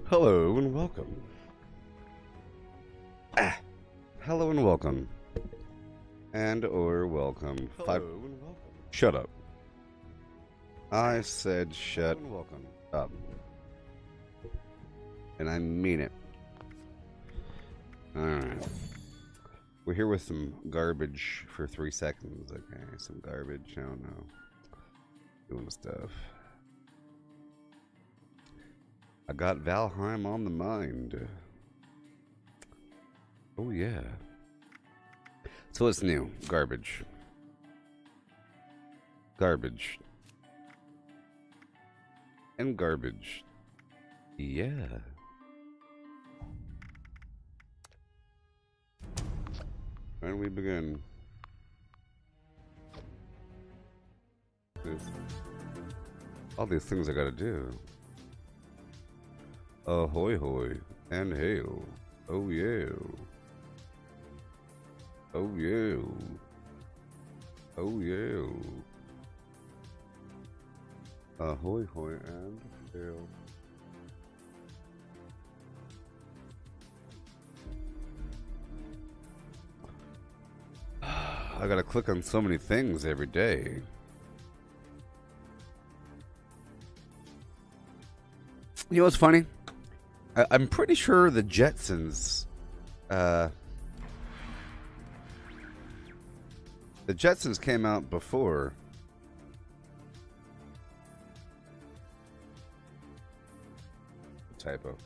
Hello and welcome. Hello and welcome. And or welcome. Hello and welcome. Shut up. I said shut and welcome. up. And I mean it. Alright. We're here with some garbage for 3 seconds. Okay, some garbage. I don't know. Doing stuff. I got Valheim on the mind. Oh yeah. So what's new? Garbage. Garbage. And garbage. Yeah. And we begin. All these things I gotta do. Ahoy hoy and hail. Oh yeah. Oh yeah. Oh yeah. Ahoy hoy and hail. I gotta click on so many things every day. You know what's funny? I'm pretty sure the Jetsons, the Jetsons came out before. Typo.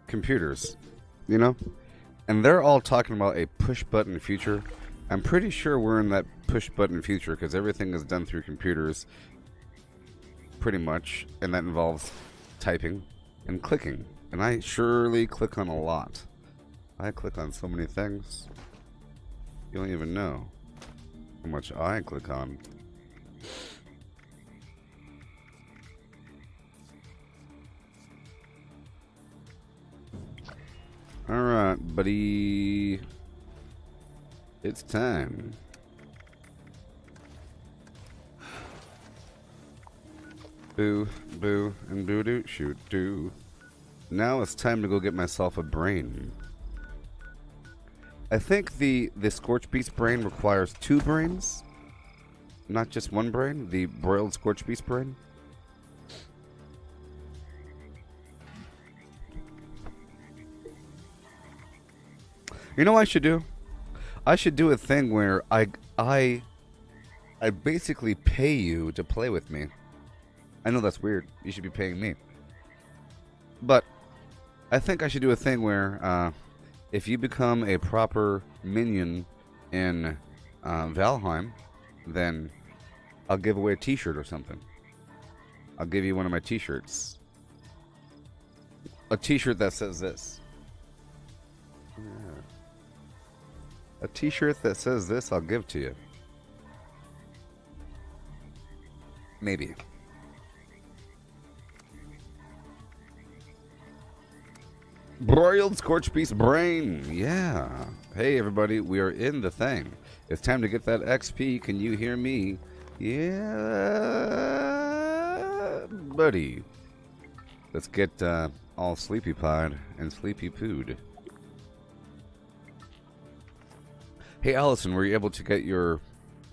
Computers, you know? And they're all talking about a push-button future. I'm pretty sure we're in that push-button future because everything is done through computers, pretty much, and that involves typing and clicking. And I surely click on a lot. I click on so many things. You don't even know how much I click on. Alright, buddy. It's time. Boo, boo, and boo doo, shoot, doo. Now it's time to go get myself a brain. I think the Scorch Beast brain requires 2 brains, not just 1 brain. The broiled Scorch Beast brain. You know what I should do? I should do a thing where I basically pay you to play with me. I know that's weird. You should be paying me. But I think I should do a thing where if you become a proper minion in Valheim, then I'll give away a t-shirt or something. I'll give you one of my t-shirts. A t-shirt that says this. Yeah. A t-shirt that says this, I'll give to you. Maybe. Broiled Scorch Beast brain. Yeah. Hey, everybody. We are in the thing. It's time to get that XP. Can you hear me? Yeah, buddy. Let's get all sleepy pied and sleepy pooed. Hey, Allison, were you able to get the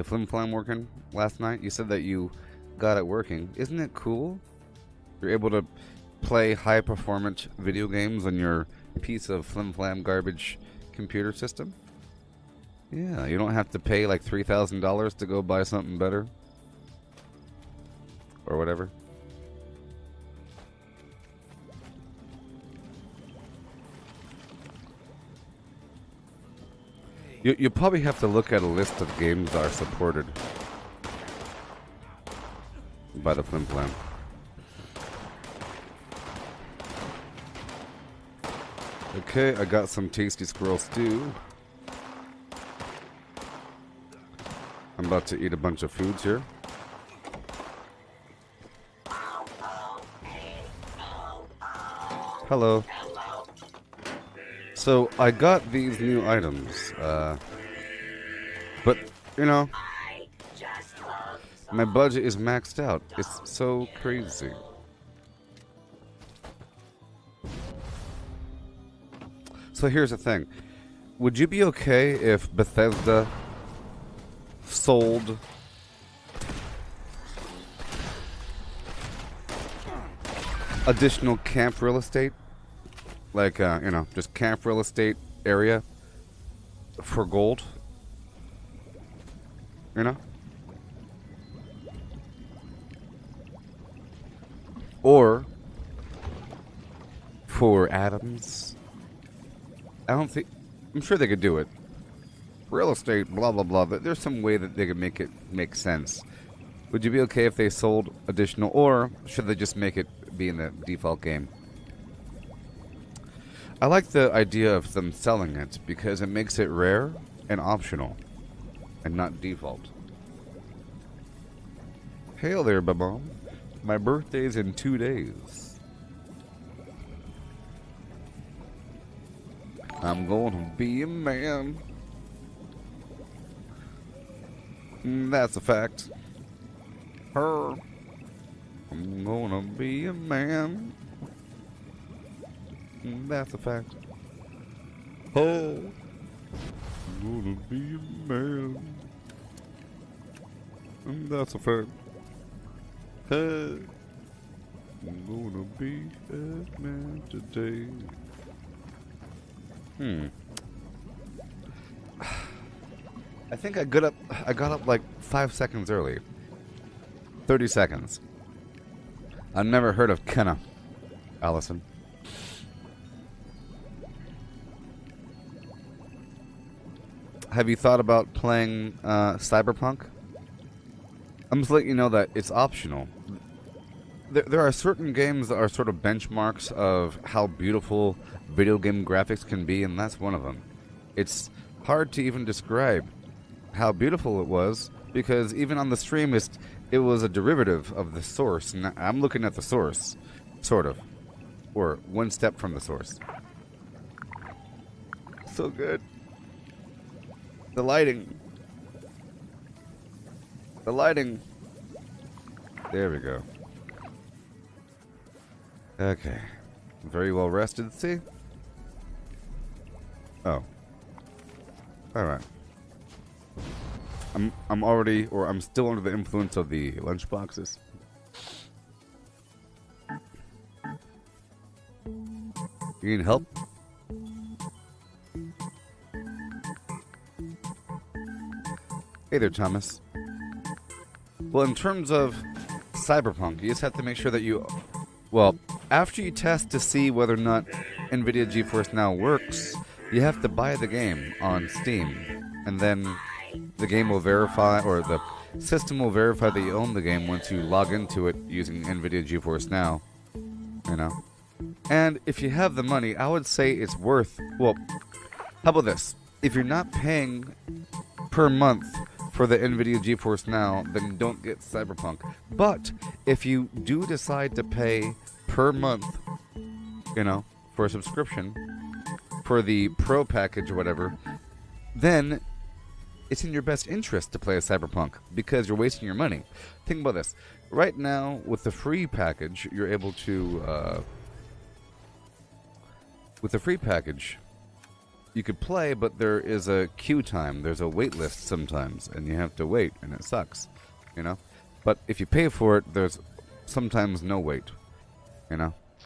flim flam working last night? You said that you got it working. Isn't it cool? You're able to play high performance video games on your piece of flim flam garbage computer system? Yeah, you don't have to pay like $3,000 to go buy something better or whatever. You probably have to look at a list of games that are supported by the flim flam. Okay, I got some tasty squirrel stew. I'm about to eat a bunch of foods here. Hello. So, I got these new items, but, you know, my budget is maxed out. It's so crazy. So here's the thing. Would you be okay if Bethesda sold additional camp real estate? Like, just camp real estate area for gold? You know? Or for atoms? I don't think... I'm sure they could do it. Real estate, blah, blah, blah, but there's some way that they could make it make sense. Would you be okay if they sold additional, or should they just make it be in the default game? I like the idea of them selling it because it makes it rare and optional and not default. Hail there, Baba. My birthday's in 2 days. I'm gonna be a man. That's a fact. I'm gonna be a man. That's a fact. Oh, I'm gonna be a man. That's a fact. Hey, I'm gonna be a man today. I think I got up like 5 seconds early. 30 seconds. I've never heard of Kenna, Allison. Have you thought about playing Cyberpunk? I'm just letting you know that it's optional. There are certain games that are sort of benchmarks of how beautiful video game graphics can be, and that's one of them. It's hard to even describe how beautiful it was, because even on the stream, it was a derivative of the source, and I'm looking at the source, sort of. Or one step from the source. So good. The lighting. The lighting. There we go. Okay. Very well rested, see? Oh. Alright. I'm still under the influence of the lunchboxes. You need help? Hey there, Thomas. Well, in terms of Cyberpunk, you just have to make sure that after you test to see whether or not NVIDIA GeForce Now works, you have to buy the game on Steam, and then the game will verify, or the system will verify that you own the game once you log into it using NVIDIA GeForce Now, And if you have the money, I would say it's worth, how about this? If you're not paying per month for the NVIDIA GeForce Now, then don't get Cyberpunk. But if you do decide to pay per month, for a subscription, for the Pro package or whatever, then it's in your best interest to play a Cyberpunk because you're wasting your money. Think about this. Right now, with the free package, you're able to... with the free package, you could play, but there is a queue time. There's a wait list sometimes, and you have to wait, and it sucks, But if you pay for it, there's sometimes no wait,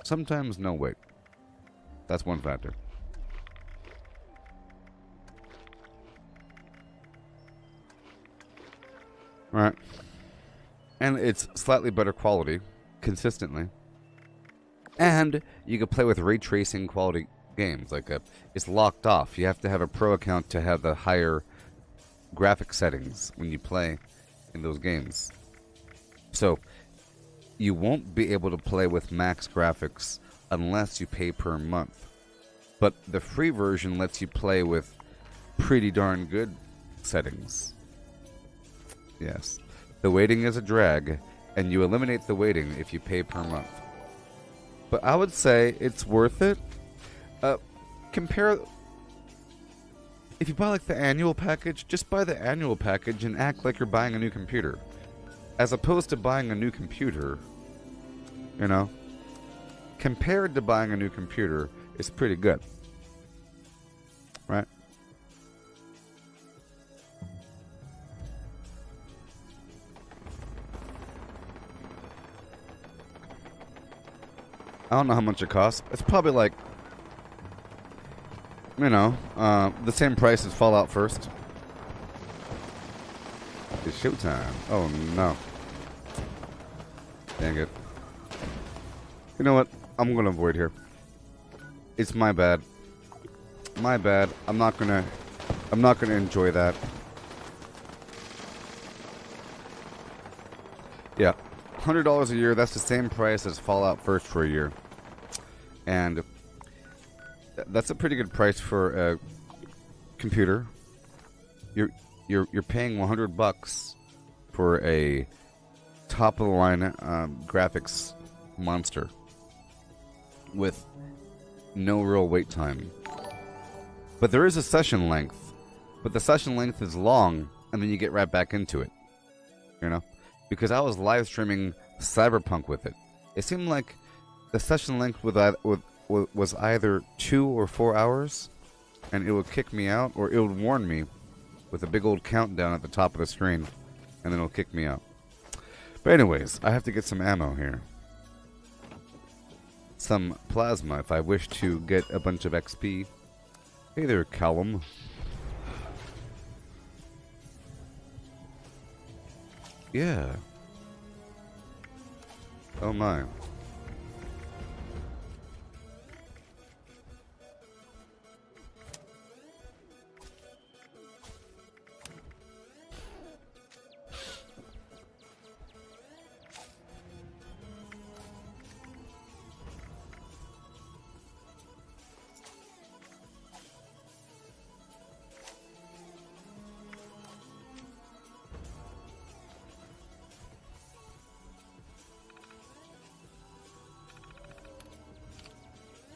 Sometimes no wait. That's one factor. Right. And it's slightly better quality, consistently. And you can play with ray tracing quality games. It's locked off. You have to have a pro account to have the higher graphic settings when you play in those games. So, you won't be able to play with max graphics unless you pay per month. But the free version lets you play with pretty darn good settings. Yes. The waiting is a drag, and you eliminate the waiting if you pay per month. But I would say it's worth it. Compare... If you buy the annual package, just buy the annual package and act like you're buying a new computer. As opposed to buying a new computer, compared to buying a new computer, it's pretty good. I don't know how much it costs. It's probably like, the same price as Fallout First. It's showtime. Oh no. Dang it. You know what? I'm gonna avoid here. It's my bad. My bad. I'm not gonna enjoy that. Yeah. $100 a year, that's the same price as Fallout First for a year. And that's a pretty good price for a computer. You're paying $100 for a top of the line graphics monster with no real wait time. But there is a session length. But the session length is long, and then you get right back into it. You know? Because I was live streaming Cyberpunk with it. It seemed like the session length was either 2 or 4 hours, and it would kick me out, or it would warn me with a big old countdown at the top of the screen, and then it'll kick me out. But anyways, I have to get some ammo here. Some plasma if I wish to get a bunch of XP. Hey there, Callum. Yeah. Oh my.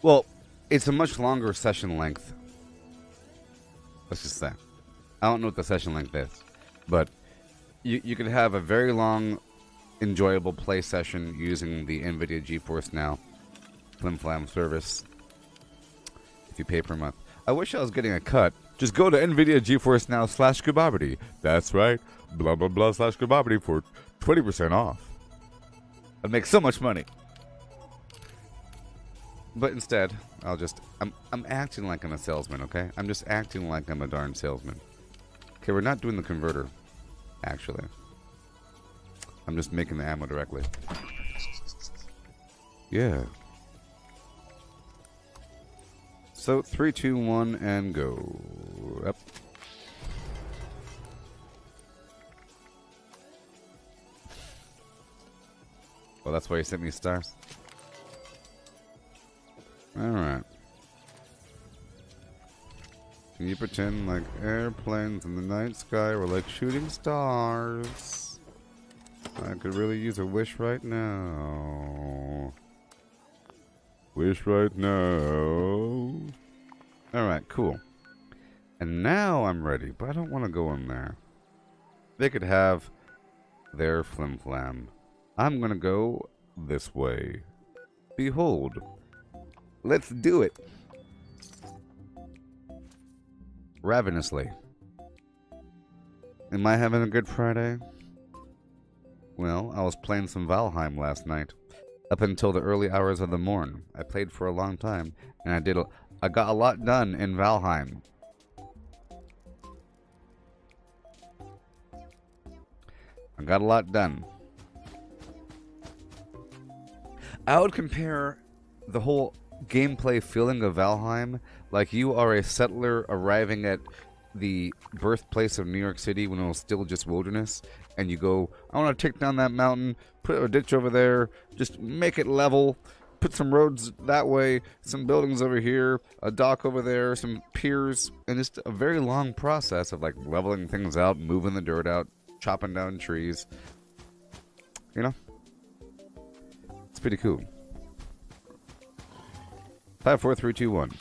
Well, it's a much longer session length. Let's just say. I don't know what the session length is, but you could have a very long, enjoyable play session using the NVIDIA GeForce Now Flim Flam service if you pay per month. I wish I was getting a cut. Just go to NVIDIA GeForce Now /Gooboberti. That's right. Blah, blah, blah /Gooboberti for 20% off. I'd make so much money. But instead, I'm acting like I'm a salesman, okay? I'm just acting like I'm a darn salesman. Okay, we're not doing the converter, actually. I'm just making the ammo directly. Yeah. So, 3, 2, 1, and go. Up. Well, that's why you sent me stars. Alright. Can you pretend like airplanes in the night sky were like shooting stars? I could really use a wish right now. Wish right now. Alright, cool. And now I'm ready, but I don't want to go in there. They could have their flim flam. I'm gonna go this way. Behold. Let's do it. Ravenously. Am I having a good Friday? Well, I was playing some Valheim last night. Up until the early hours of the morn. I played for a long time, and I got a lot done in Valheim. I got a lot done. I would compare the whole gameplay feeling of Valheim like you are a settler arriving at the birthplace of New York City when it was still just wilderness, and you go, I want to take down that mountain, put a ditch over there, just make it level, put some roads that way, some buildings over here, a dock over there, some piers, and just a very long process of like leveling things out, moving the dirt out, chopping down trees. You know? It's pretty cool. 5, 4, 3, 2, 1.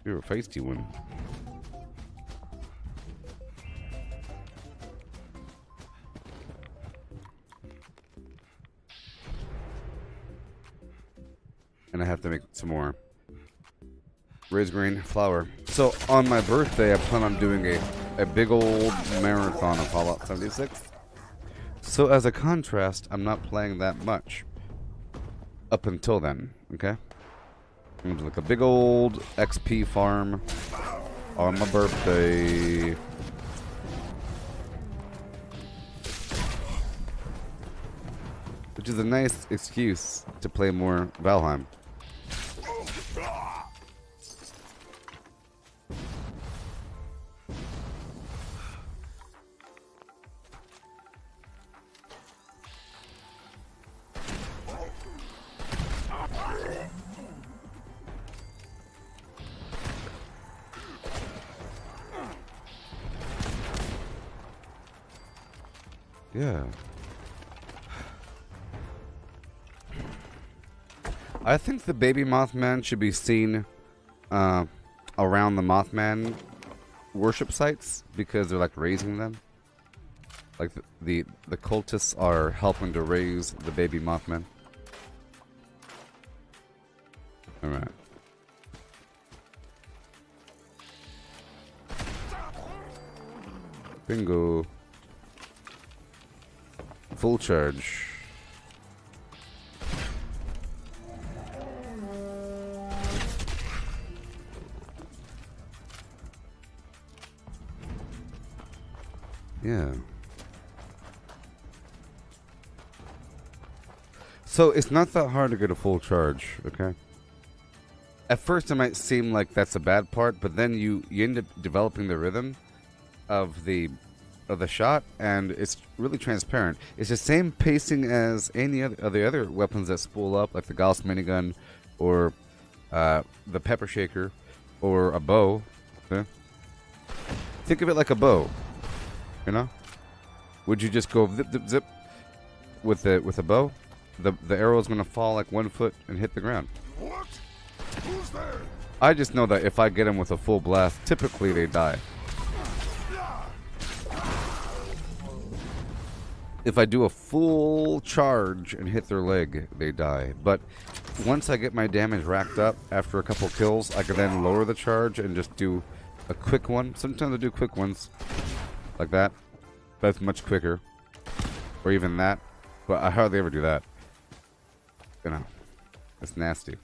You're a feisty one. And I have to make some more. Raise green flower. So on my birthday, I plan on doing a big old marathon of Fallout 76. So as a contrast, I'm not playing that much up until then. Okay, I'm gonna do like a big old XP farm on my birthday. Which is a nice excuse to play more Valheim. Yeah. I think the baby Mothman should be seen around the Mothman worship sites because they're like raising them. Like the cultists are helping to raise the baby Mothman. All right. Bingo. Full charge. Yeah. So it's not that hard to get a full charge, okay? At first it might seem like that's a bad part, but then you end up developing the rhythm of the shot, and it's really transparent. It's the same pacing as any of the other weapons that spool up, like the Gauss minigun, or the pepper shaker, or a bow. Okay? Think of it like a bow. You know? Would you just go zip zip zip with a bow? The arrow is gonna fall like 1 foot and hit the ground. What? Who's there? I just know that if I get them with a full blast, typically they die. If I do a full charge and hit their leg, they die. But once I get my damage racked up after a couple kills, I can then lower the charge and just do a quick one. Sometimes I do quick ones like that. That's much quicker. Or even that. But I hardly ever do that. You know, it's nasty.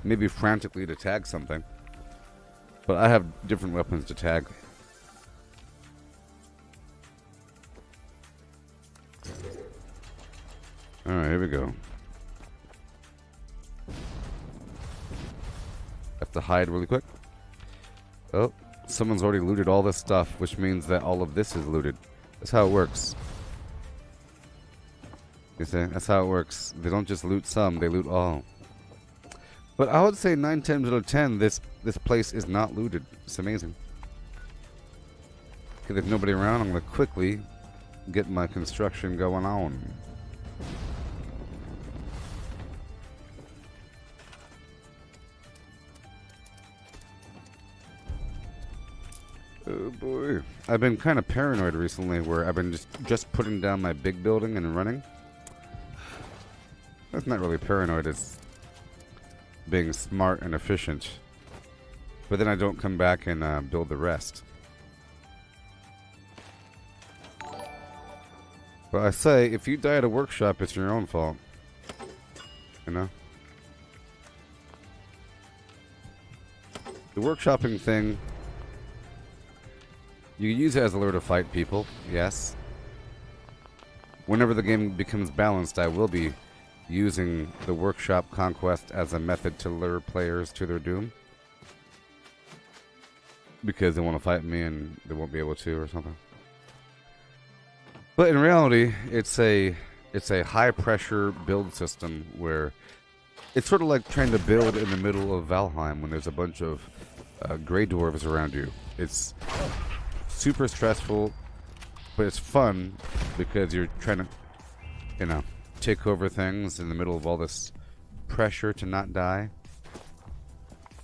Maybe frantically to tag something. But I have different weapons to tag. Alright, here we go. Have to hide really quick. Oh, someone's already looted all this stuff, which means that all of this is looted. That's how it works. You see? That's how it works. They don't just loot some, they loot all. But I would say 9 times out of 10, this place is not looted. It's amazing. Okay, there's nobody around. I'm going to quickly get my construction going on. Oh boy. I've been kind of paranoid recently where I've been just putting down my big building and running. That's not really paranoid, it's being smart and efficient. But then I don't come back and build the rest. But I say, if you die at a workshop, it's your own fault. You know? The workshopping thing, you use it as a lure to fight people, yes. Whenever the game becomes balanced, I will be using the workshop conquest as a method to lure players to their doom. Because they want to fight me and they won't be able to or something. But in reality, it's a high pressure build system where it's sort of like trying to build in the middle of Valheim when there's a bunch of Grey Dwarves around you. It's super stressful, but it's fun because you're trying to, you know, take over things in the middle of all this pressure to not die.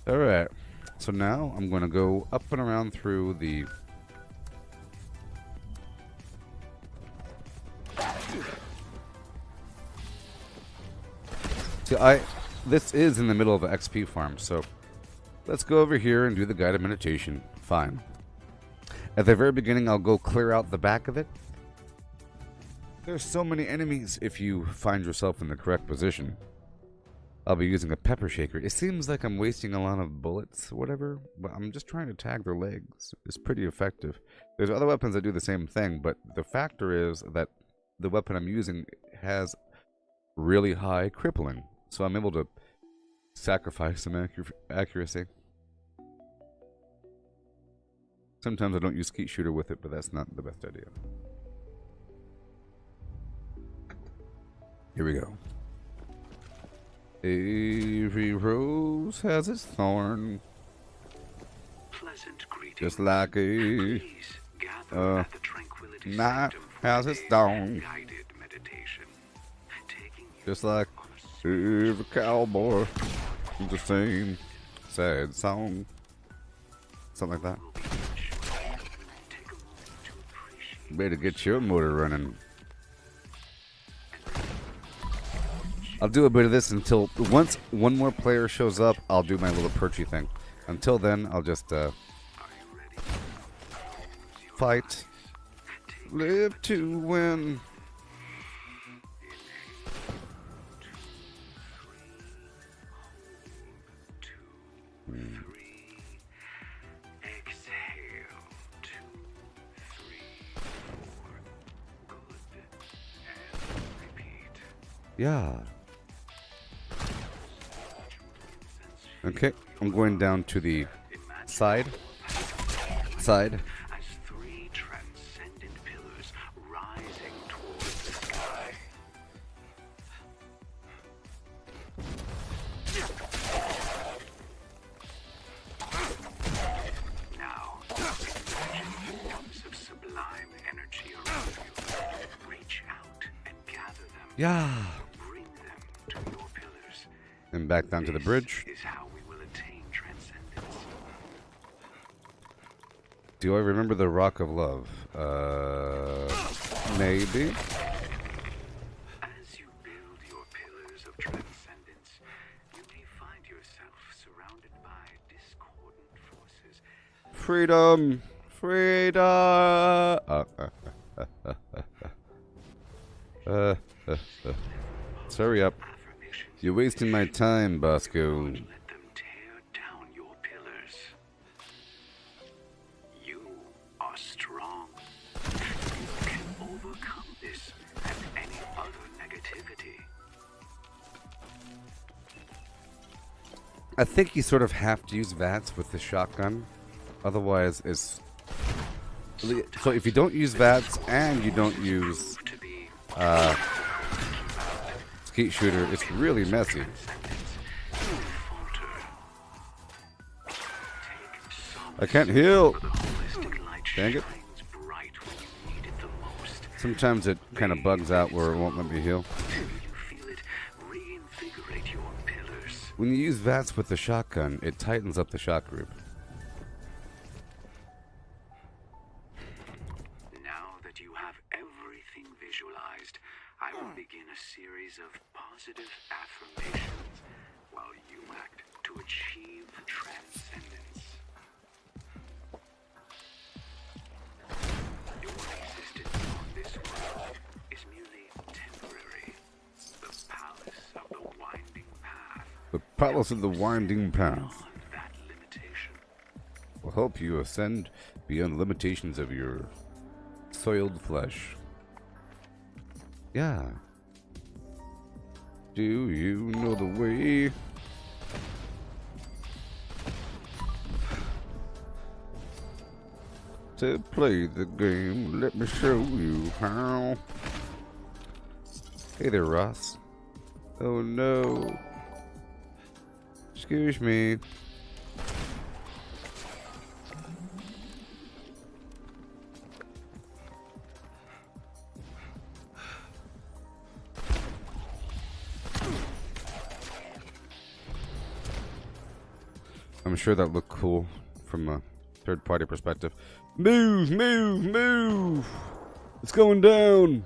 Alright, so now I'm going to go up and around through the... See, this is in the middle of an XP farm, so Let's go over here and do the guided meditation. Fine. At the very beginning, I'll go clear out the back of it. There's so many enemies if you find yourself in the correct position. I'll be using a pepper shaker. It seems like I'm wasting a lot of bullets or whatever, but I'm just trying to tag their legs. It's pretty effective. There's other weapons that do the same thing, but the factor is that the weapon I'm using has really high crippling, so I'm able to sacrifice some accuracy. Sometimes I don't use skeet shooter with it, but that's not the best idea. Here we go. Every rose has its thorn. Just like a night has its dawn. Just like every cowboy with the same sad song. Something like that. Better get your motor running. I'll do a bit of this until once one more player shows up, I'll do my little perchy thing. Until then, I'll just fight, live to win. Yeah. Okay, I'm going down to the side. As three transcendent pillars rising towards the sky. Now, imagine forms of sublime energy around you. Reach out and gather them. Yeah. Bring them to your pillars. And back down to the bridge. Is how we will attain transcendence. Do I remember the Rock of Love? Maybe. As you build your pillars of transcendence, you may find yourself surrounded by discordant forces. Freedom! Freedom! Let's hurry up. You're wasting my time, Bosco. Let them tear down your pillars. You are strong. You can overcome this and any other negativity. I think you sort of have to use VATS with the shotgun. Otherwise, it's... So if you don't use VATS and you don't use skeet shooter, it's really messy. I can't heal. Dang it. Sometimes it kind of bugs out where it won't let me heal. When you use VATS with the shotgun, it tightens up the shot group. Now that you have everything visualized, I will begin a series of positive affirmations while you act to achieve transcendence. Your existence on this world is merely temporary. The palace of the winding path. The palace of the winding path Beyond that limitation. will help you ascend beyond limitations of your soiled flesh. Yeah. Do you know the way? To play the game, let me show you how. Hey there, Ross. Oh no. Excuse me. I'm sure that looked cool from a third-party perspective. Move, move, move! It's going down!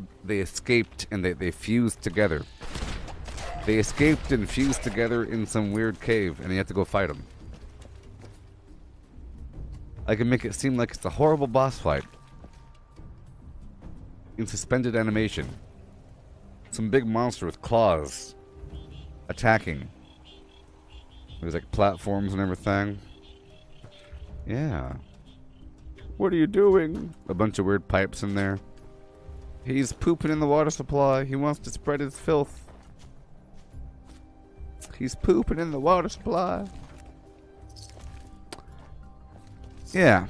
they escaped and they fused together. They escaped and fused together in some weird cave, and you have to go fight them. I can make it seem like it's a horrible boss fight. In suspended animation. Some big monster with claws. Attacking. There's like platforms and everything. Yeah. What are you doing? A bunch of weird pipes in there. He's pooping in the water supply. He wants to spread his filth. He's pooping in the water supply. Yeah.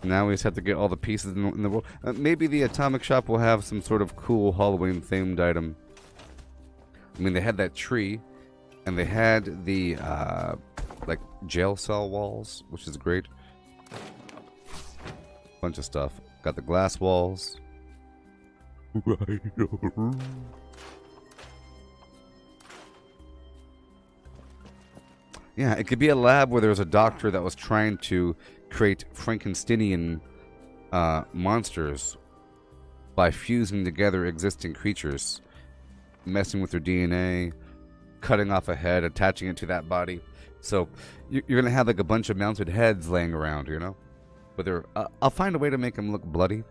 Now we just have to get all the pieces in the world. Maybe the Atomic Shop will have some sort of cool Halloween-themed item. I mean, they had that tree, and they had the, like, jail cell walls, which is great. Bunch of stuff. Got the glass walls. Yeah, it could be a lab where there was a doctor that was trying to create Frankensteinian monsters by fusing together existing creatures, messing with their DNA, cutting off a head, attaching it to that body. So you're going to have like a bunch of mounted heads laying around, you know? But I'll find a way to make them look bloody.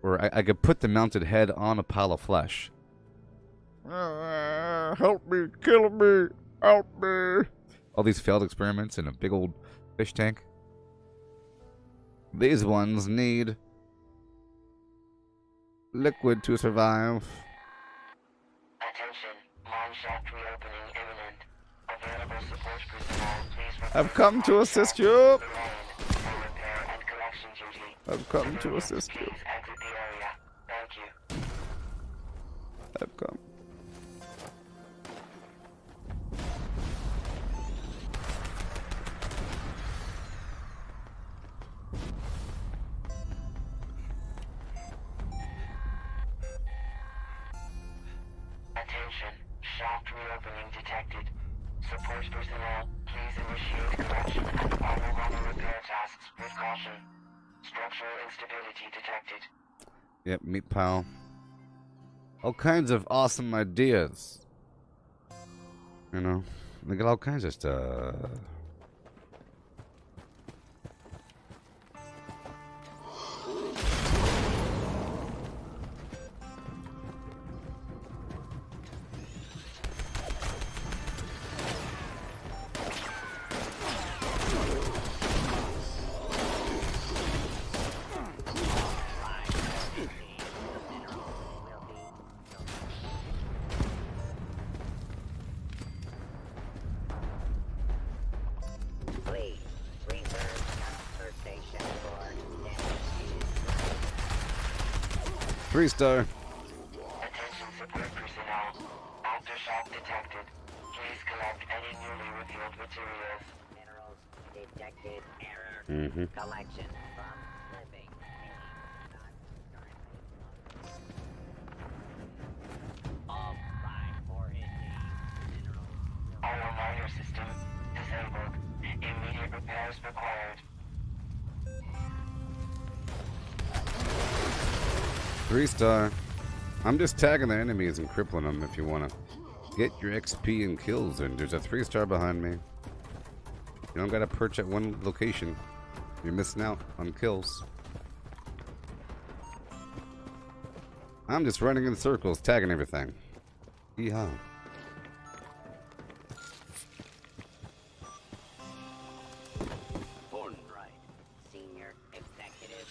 Or I could put the mounted head on a pile of flesh. Help me, kill me, help me. All these failed experiments in a big old fish tank. These ones need liquid to survive. Attention, mine shaft reopening imminent. Available support personnel, please. I've come to assist you. Repair and collection duty. I've come to assist you. Please exit the area. Thank you. I've come. Attention, shaft reopening detected. Support personnel, please initiate correction and final runner repair tasks with caution. Structural instability detected. Yep, meat pile. All kinds of awesome ideas. You know, they got all kinds of stuff. Please reserve conversation for 3-star. Attention support personnel. Aftershock detected. Please collect any newly revealed materials. minerals detected error. Mm-hmm. Collection from living. All right for minerals. Auto miner system disabled. Immediate repairs required. 3-star. I'm just tagging the enemies and crippling them if you want to get your XP and kills. And there's a 3-star behind me. You don't got to perch at one location. You're missing out on kills. I'm just running in circles, tagging everything. Yeehaw. Right. Senior executive.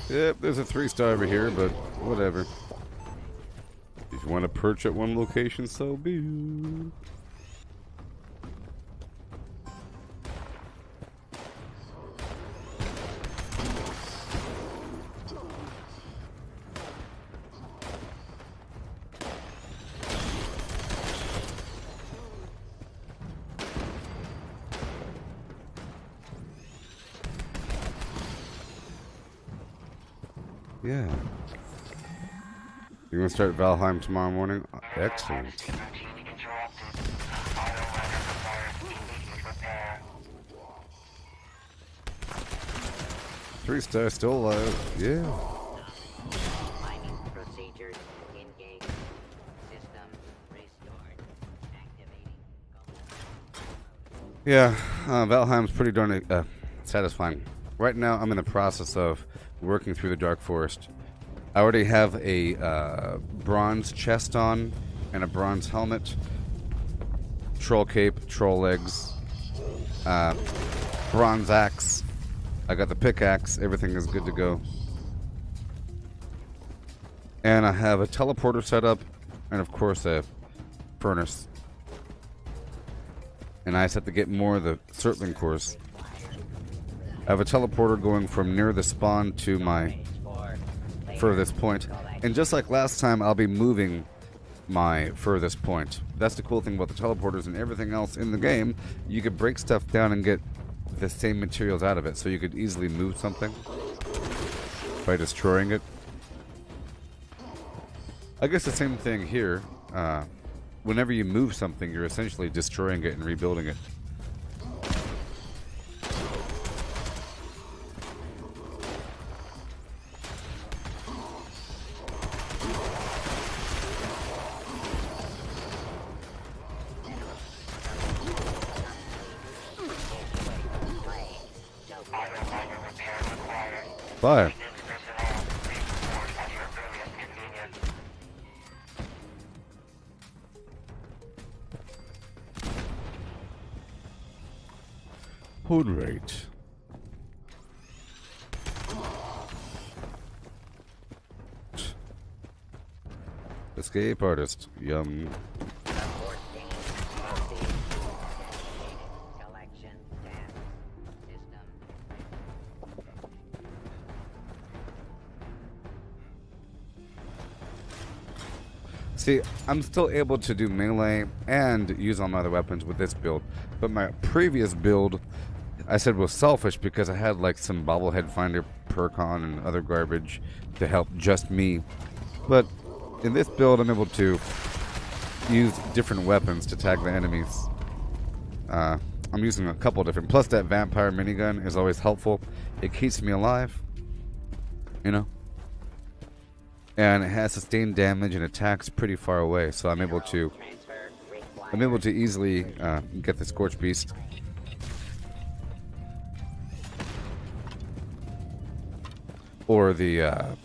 Yep, there's a 3-star over here, but whatever. If you want to perch at one location, so be it. Yeah. You're gonna start Valheim tomorrow morning? Excellent. Routine interrupted. Auto miner requires immediate repair. 3-star, still alive. Yeah. Mining procedures engaged. System restored. Activating. Yeah, Valheim's pretty darn satisfying. Right now, I'm in the process of working through the Dark Forest. I already have a bronze chest on and a bronze helmet, troll cape, troll legs, bronze axe. I got the pickaxe. Everything is good to go. And I have a teleporter set up, and of course a furnace. And I just have to get more of the circling cores. I have a teleporter going from near the spawn to my furthest point. And just like last time, I'll be moving my furthest point. That's the cool thing about the teleporters and everything else in the game. You could break stuff down and get the same materials out of it. So you could easily move something by destroying it. I guess the same thing here. Whenever you move something, you're essentially destroying it and rebuilding it. Fire. Hood rate. Escape artist. Yum. Collection tab. System. See, I'm still able to do melee and use all my other weapons with this build, but my previous build, I said was selfish because I had like some bobblehead finder perk on and other garbage to help just me. But in this build, I'm able to use different weapons to tag the enemies. I'm using a couple different. Plus, that vampire minigun is always helpful. It keeps me alive, you know. And it has sustained damage and attacks pretty far away, so I'm able to easily get the Scorch Beast. Or the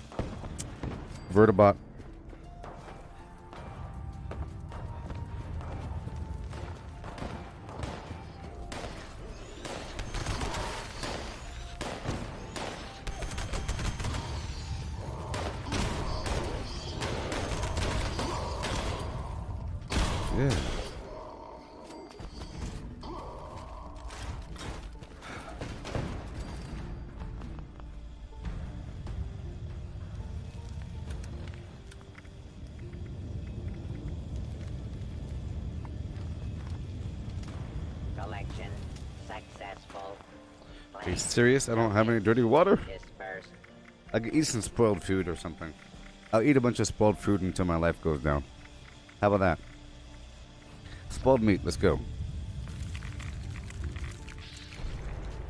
Vertibot. Yeah. Collection successful. Are you serious? I don't have any dirty water? Disperse. I could eat some spoiled food or something. I'll eat a bunch of spoiled food until my life goes down. How about that? Spoiled meat, let's go.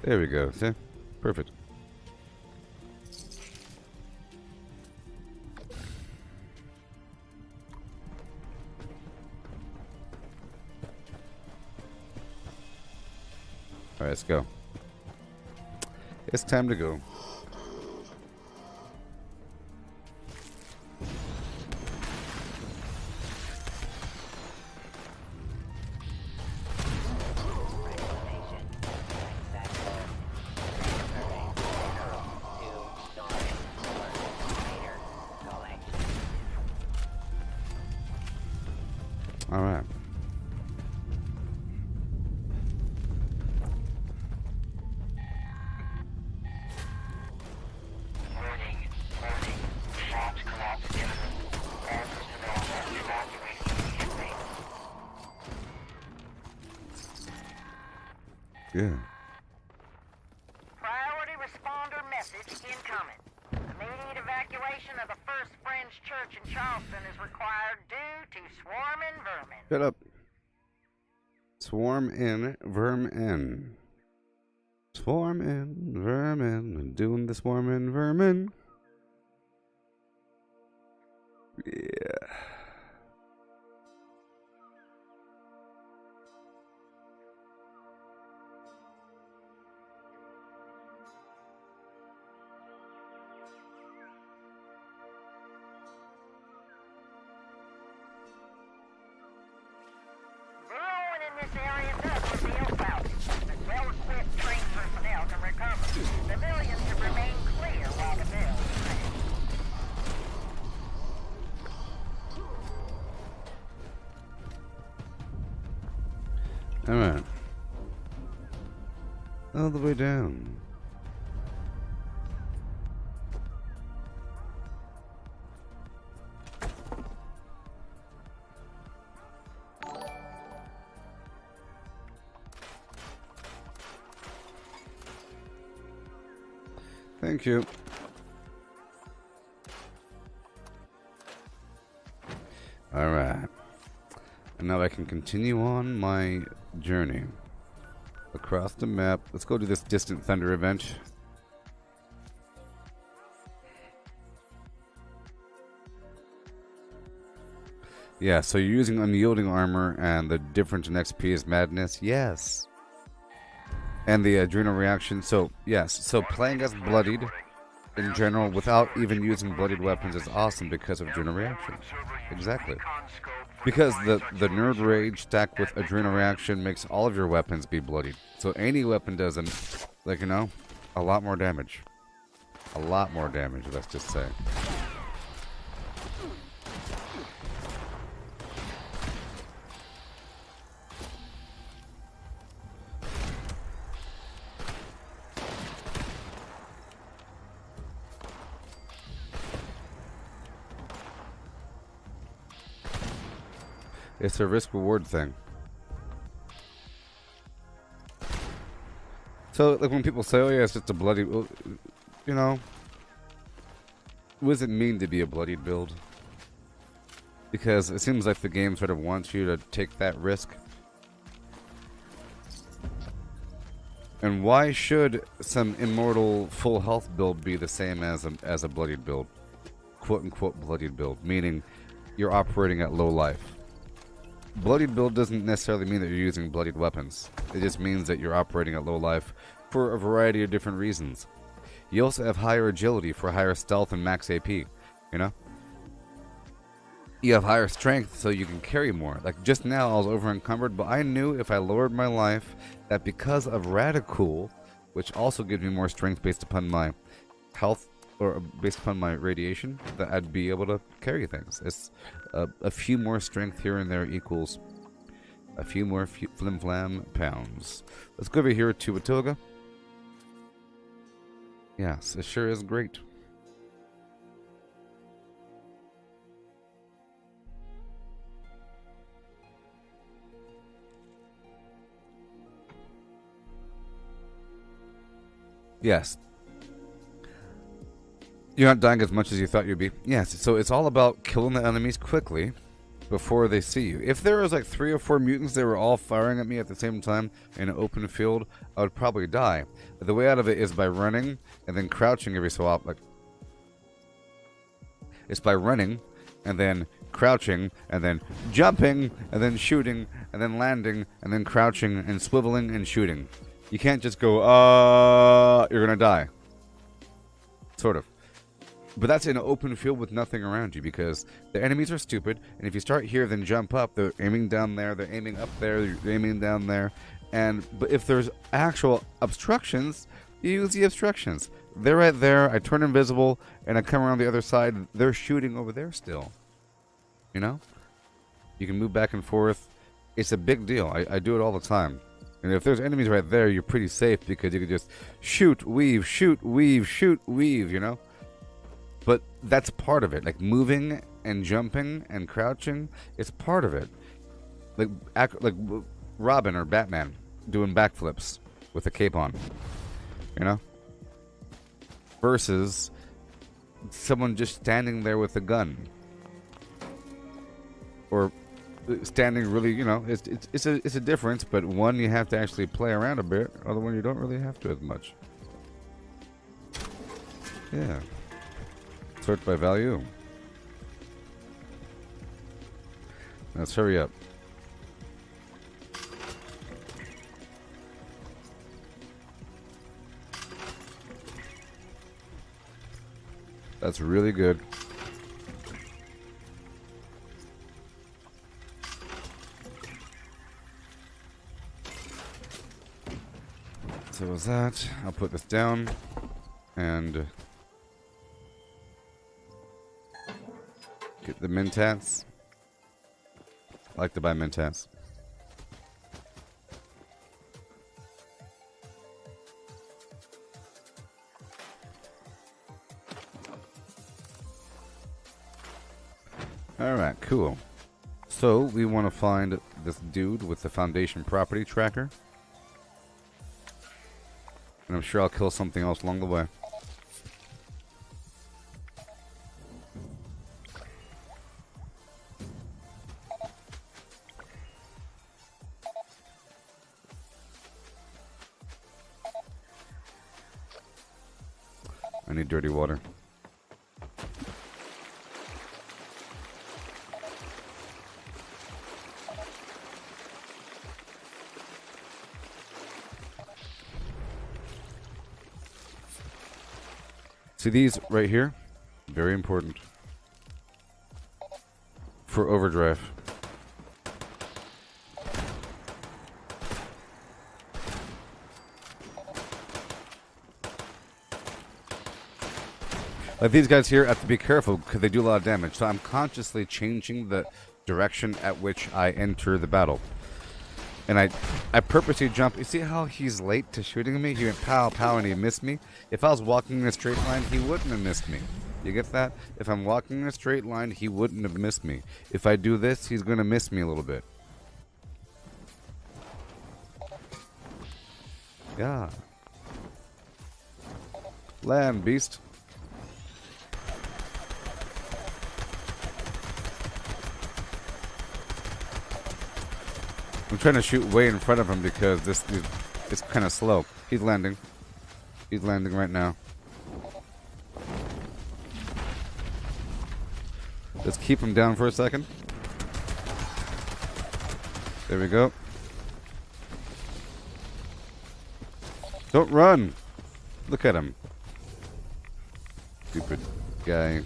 There we go, see? Perfect. Alright, let's go. It's time to go. Reclamation successful. Transferring mineral to storage for later collection. Alright. Warning. Shops collapse imminent. All personnel must evacuate immediately. Yeah. Priority responder message incoming. Immediate evacuation of the First Friends Church in Charleston is required due to swarming vermin. Shut up. Swarm in, verm in. Swarming vermin, doing the swarming vermin. Yeah. Blowing in this area does reveal clouds. But well-equipped trained personnel can recover. Civilians can remain clear while the bill is ready. Alright. All the way down. Thank you. Alright. And now I can continue on my journey across the map. Let's go to this Distant Thunder event. Yeah, so you're using unyielding armor and the difference in XP is madness. Yes. And the adrenal reaction. So, yes. So playing as Bloodied in general without even using bloodied weapons is awesome because of adrenal reaction. Exactly. Because the nerd rage stacked with adrenal reaction makes all of your weapons be bloodied. So any weapon does them, like, you know, a lot more damage. A lot more damage, let's just say. It's a risk-reward thing. So, like, when people say, oh yeah, it's just a bloody... Well, you know... What does it mean to be a bloodied build? Because it seems like the game sort of wants you to take that risk. And why should some immortal full health build be the same as a bloodied build? Quote-unquote bloodied build. Meaning, you're operating at low life. Bloodied build doesn't necessarily mean that you're using bloodied weapons. It just means that you're operating at low life for a variety of different reasons. You also have higher agility for higher stealth and max AP, you know? You have higher strength so you can carry more. Like just now I was over encumbered, but I knew if I lowered my life that because of Radical, which also gives me more strength based upon my health or based upon my radiation, that I'd be able to carry things. It's a few more strength here and there equals a few more flim-flam pounds. Let's go over here to Watoga. Yes, it sure is great. Yes. You're not dying as much as you thought you'd be. Yes, so it's all about killing the enemies quickly before they see you. If there was like 3 or 4 mutants that were all firing at me at the same time in an open field, I would probably die. But the way out of it is by running and then crouching every so often. Like, it's by running and then crouching and then jumping and then shooting and then landing and then crouching and swiveling and shooting. You can't just go, you're gonna die. Sort of. But that's in an open field with nothing around you because the enemies are stupid, and if you start here then jump up, they're aiming down there, they're aiming up there, they're aiming down there. But if there's actual obstructions, you use the obstructions. They're right there, I turn invisible, and I come around the other side, they're shooting over there still. You know? You can move back and forth. It's a big deal. I do it all the time. And if there's enemies right there, you're pretty safe because you can just shoot, weave, shoot, weave, shoot, weave, you know? But that's part of it. Like moving and jumping and crouching, it's part of it. Like Robin or Batman doing backflips with a cape on, you know? Versus someone just standing there with a gun. Or standing really, you know, it's a difference, but one you have to actually play around a bit, other one you don't really have to as much. Yeah. Sort by value. Let's hurry up. That's really good. So was that. I'll put this down and get the Mentats. I like to buy Mentats. Alright, cool. So we want to find this dude with the Foundation property tracker. And I'm sure I'll kill something else along the way. I need dirty water. See these right here? Very important. For overdrive. Like these guys here, I have to be careful because they do a lot of damage. So I'm consciously changing the direction at which I enter the battle. And I purposely jump. You see how he's late to shooting me? He went pow, pow, and he missed me. If I was walking in a straight line, he wouldn't have missed me. You get that? If I'm walking in a straight line, he wouldn't have missed me. If I do this, he's going to miss me a little bit. Yeah. Land, beast. I'm trying to shoot way in front of him because this is kind of slow. He's landing. He's landing right now. Let's keep him down for a second. There we go. Don't run. Look at him. Stupid guy.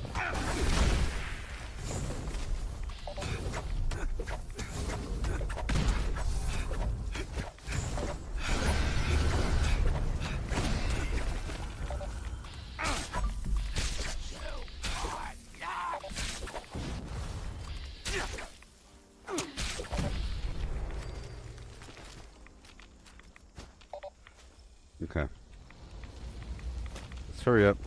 Okay. Let's hurry up.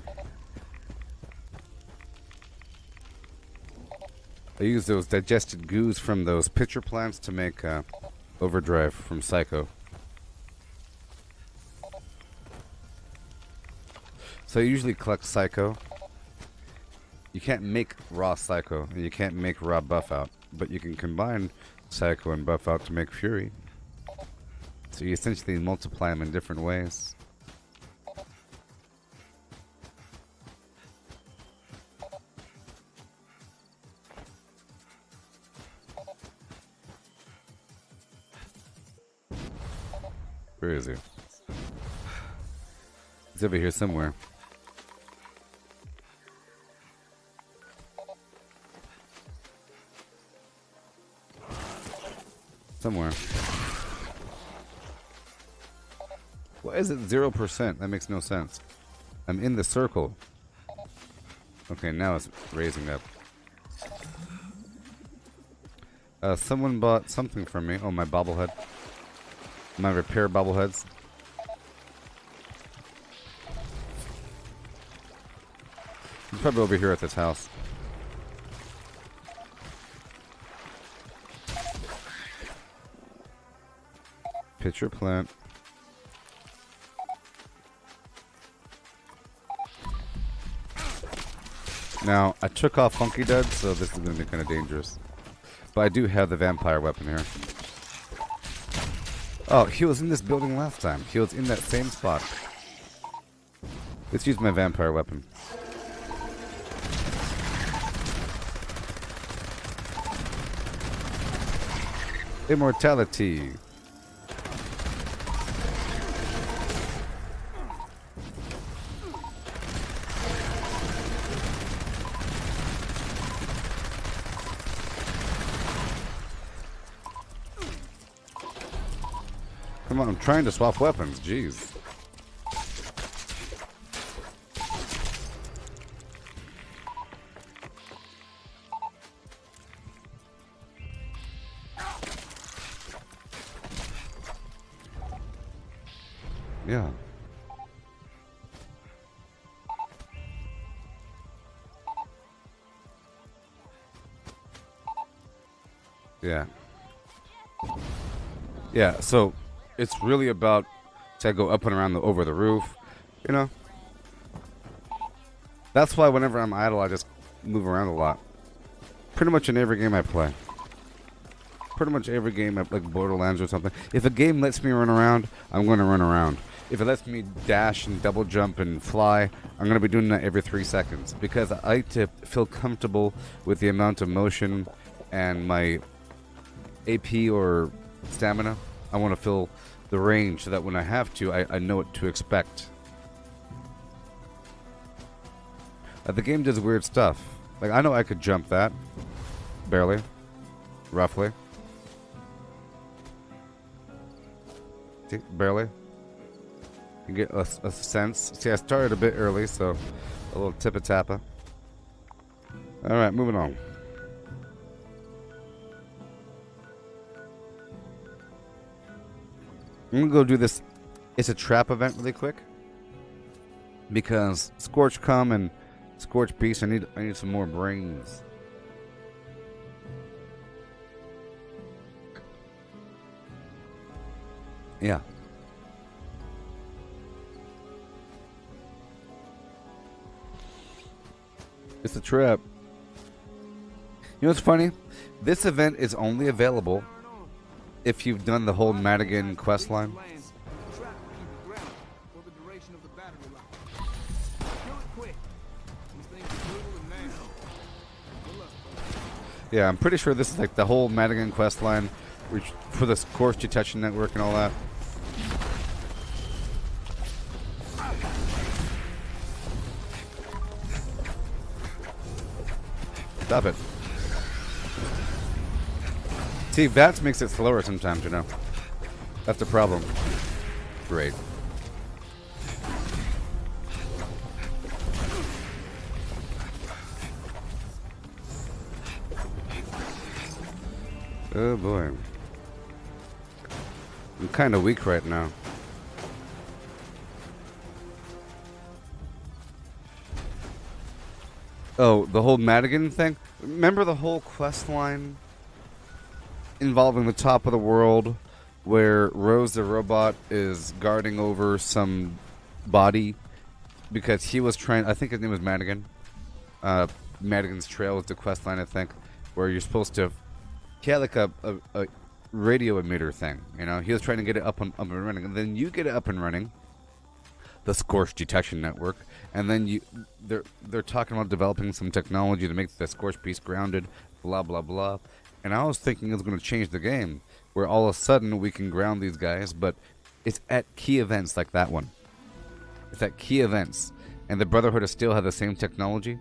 I use those digested goos from those pitcher plants to make overdrive from Psycho. So I usually collect Psycho. You can't make raw Psycho, and you can't make raw Buff Out, but you can combine Psycho and Buff Out to make Fury. So you essentially multiply them in different ways. Where is he? He's over here somewhere. Somewhere. Why is it 0%? That makes no sense. I'm in the circle. Okay, now it's raising up. Someone bought something from me. Oh, my bobblehead. My repair bobbleheads. He's probably over here at this house. Pitcher plant. Now, I took off Funky Dead, so this is going to be kind of dangerous. But I do have the vampire weapon here. Oh, he was in this building last time. He was in that same spot. Let's use my vampire weapon. Immortality. Come on, I'm trying to swap weapons. Jeez. Yeah. Yeah. Yeah, so it's really about to go up and around over the roof, you know? That's why whenever I'm idle, I just move around a lot. Pretty much in every game I play. Pretty much every game, like Borderlands or something. If a game lets me run around, I'm going to run around. If it lets me dash and double jump and fly, I'm going to be doing that every 3 seconds. Because I like to feel comfortable with the amount of motion and my AP or stamina. I want to feel the range so that when I have to, I know what to expect. The game does weird stuff. Like, I know I could jump that. Barely. Roughly. See? Barely. You get a sense. See, I started a bit early, so a little tippa-tappa. Alright, moving on. I'm gonna go do this. It's a trap event really quick. Because Scorch Come and Scorch Beast, I need some more brains. Yeah. It's a trap. You know what's funny? This event is only available if you've done the whole Madigan quest line. Yeah, I'm pretty sure this is like the whole Madigan quest line, which for the Scorch Detection Network and all that. Stop it. See, VATS makes it slower sometimes, you know. That's the problem. Great. Oh boy. I'm kind of weak right now. Oh, the whole Madigan thing? Remember the whole quest line involving the top of the world where Rose the robot is guarding over some body because he was trying, I think his name was Madigan. Madigan's Trail is the quest line, I think, where you're supposed to, he had like a radio emitter thing, you know? He was trying to get it up and running, and then you get it up and running, the Scorch Detection Network, and then they're talking about developing some technology to make the Scorch Beast grounded, blah, blah, blah. And I was thinking it was going to change the game, where all of a sudden we can ground these guys, but it's at key events like that one. It's at key events. And the Brotherhood of Steel had the same technology,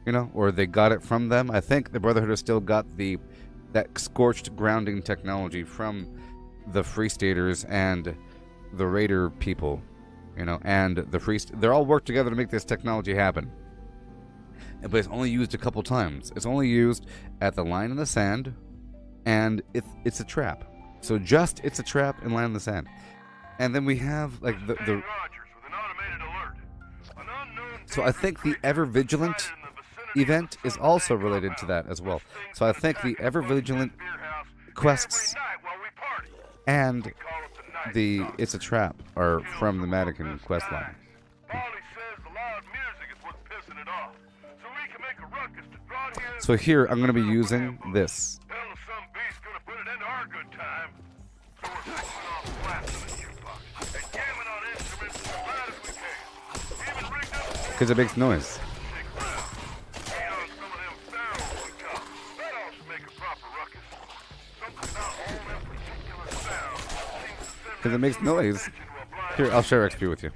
you know, or they got it from them. I think the Brotherhood of Steel got that scorched grounding technology from the Free Staters and the Raider people, you know, and the they're all worked together to make this technology happen. But it's only used a couple times. It's only used at the line in the sand, and it's a trap. So just it's a trap and line in the sand. And then we have like the so I think the Ever Vigilant event is also related to that as well. So I think the Ever Vigilant quests and the It's a Trap are from the Madigan quest line. So here I'm going to be using this. Because it makes noise. Because it makes noise. Here, I'll share XP with you.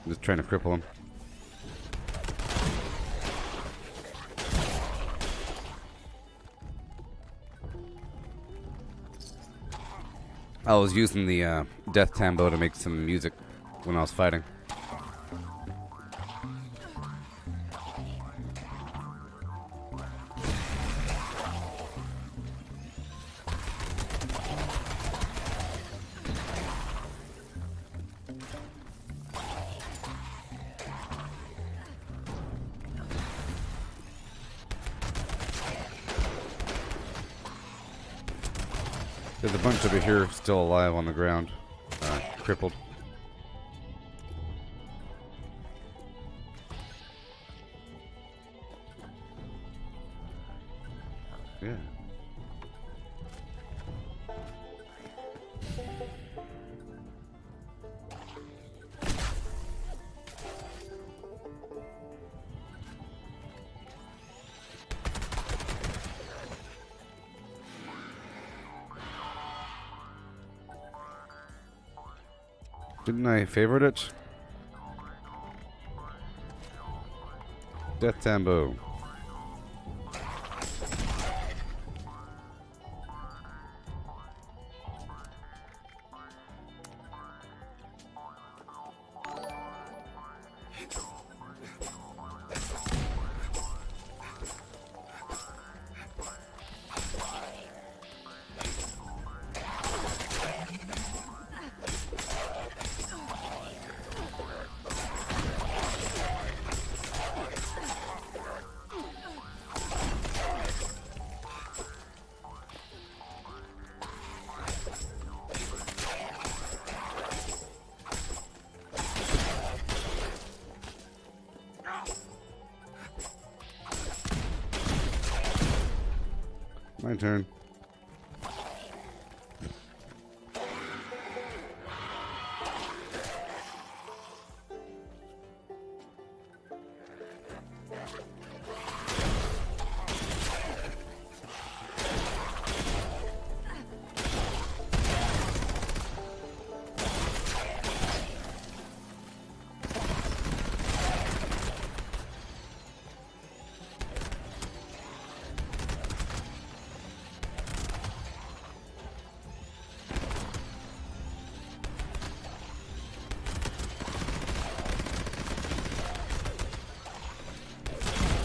I'm just trying to cripple him. I was using the death tambo to make some music when I was fighting. There's a bunch over here still alive on the ground, crippled. Yeah. Didn't I favorite it? Death Tambo. My turn.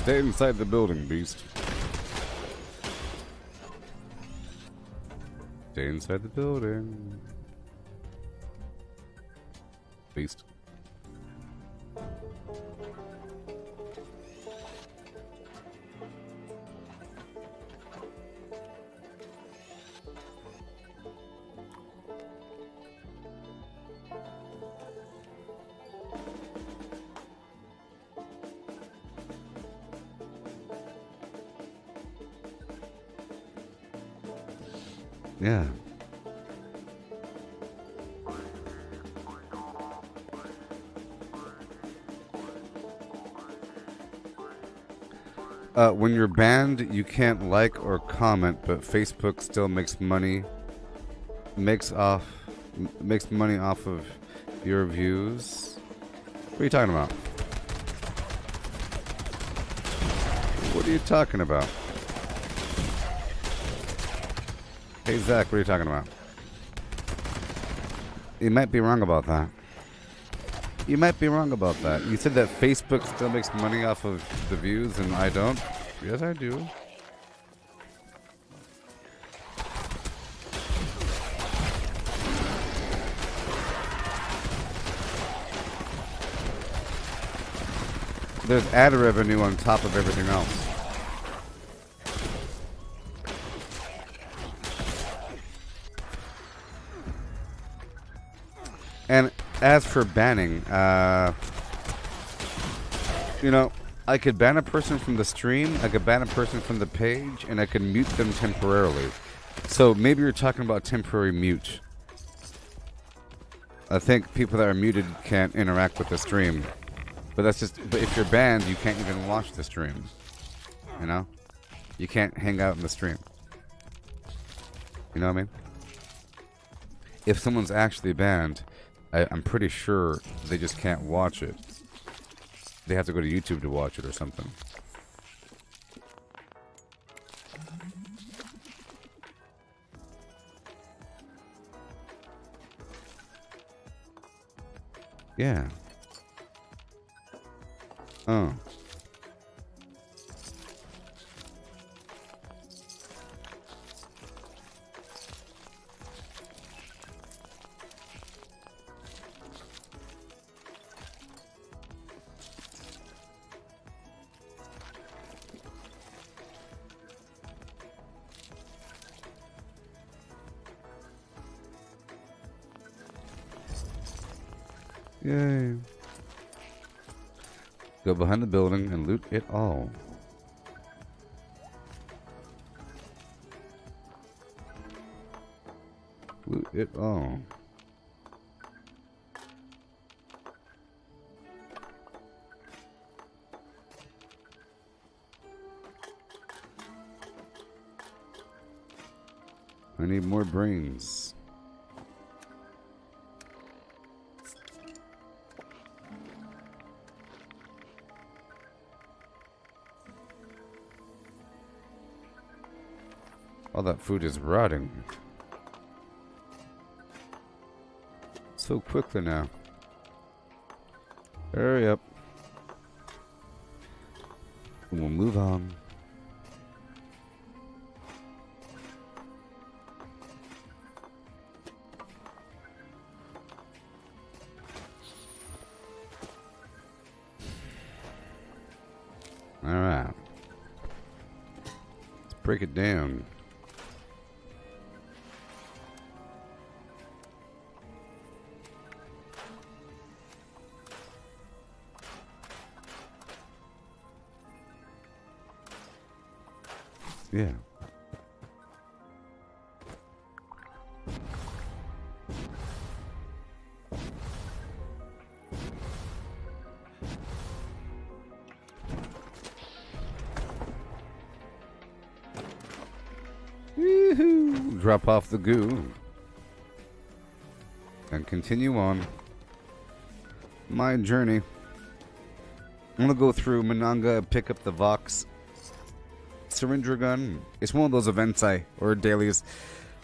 Stay inside the building, beast. Stay inside the building. Beast. Yeah. When you're banned, you can't like or comment, but Facebook still makes money. Makes money off of your views. What are you talking about? What are you talking about? Hey Zach, what are you talking about? You might be wrong about that. You might be wrong about that. You said that Facebook still makes money off of the views and I don't? Yes, I do. There's ad revenue on top of everything else. And as for banning, you know, I could ban a person from the stream, I could ban a person from the page, and I could mute them temporarily. So maybe you're talking about temporary mute. I think people that are muted can't interact with the stream. But if you're banned, you can't even watch the stream. You know? You can't hang out in the stream. You know what I mean? If someone's actually banned, I'm pretty sure they just can't watch it. They have to go to YouTube to watch it or something. Yeah. Oh. Yay. Go behind the building and loot it all. Loot it all. I need more brains. All that food is rotting. So quickly now. Hurry up. We'll move on. Alright. Let's break it down. Yeah. Woohoo! Drop off the goo. And continue on my journey. I'm gonna go through Mananga, pick up the Vox Syringer gun. It's one of those events or dailies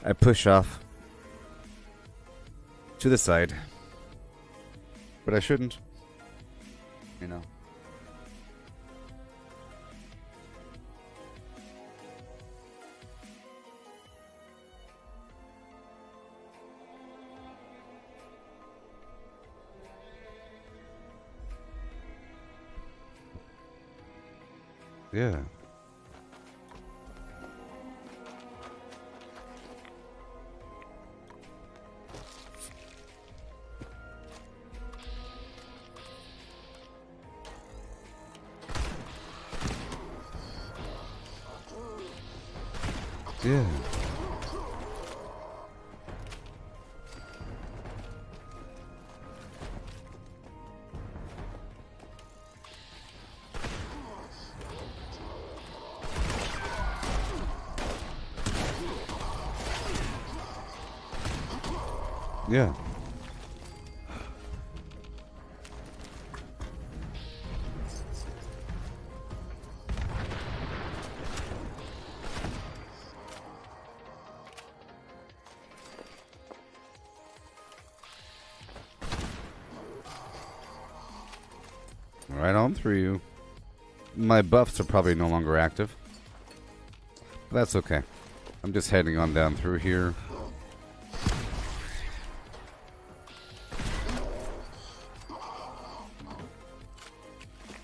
I push off to the side. But I shouldn't. You know. Yeah. Yeah. Yeah. Right on through you. My buffs are probably no longer active. But that's okay. I'm just heading on down through here.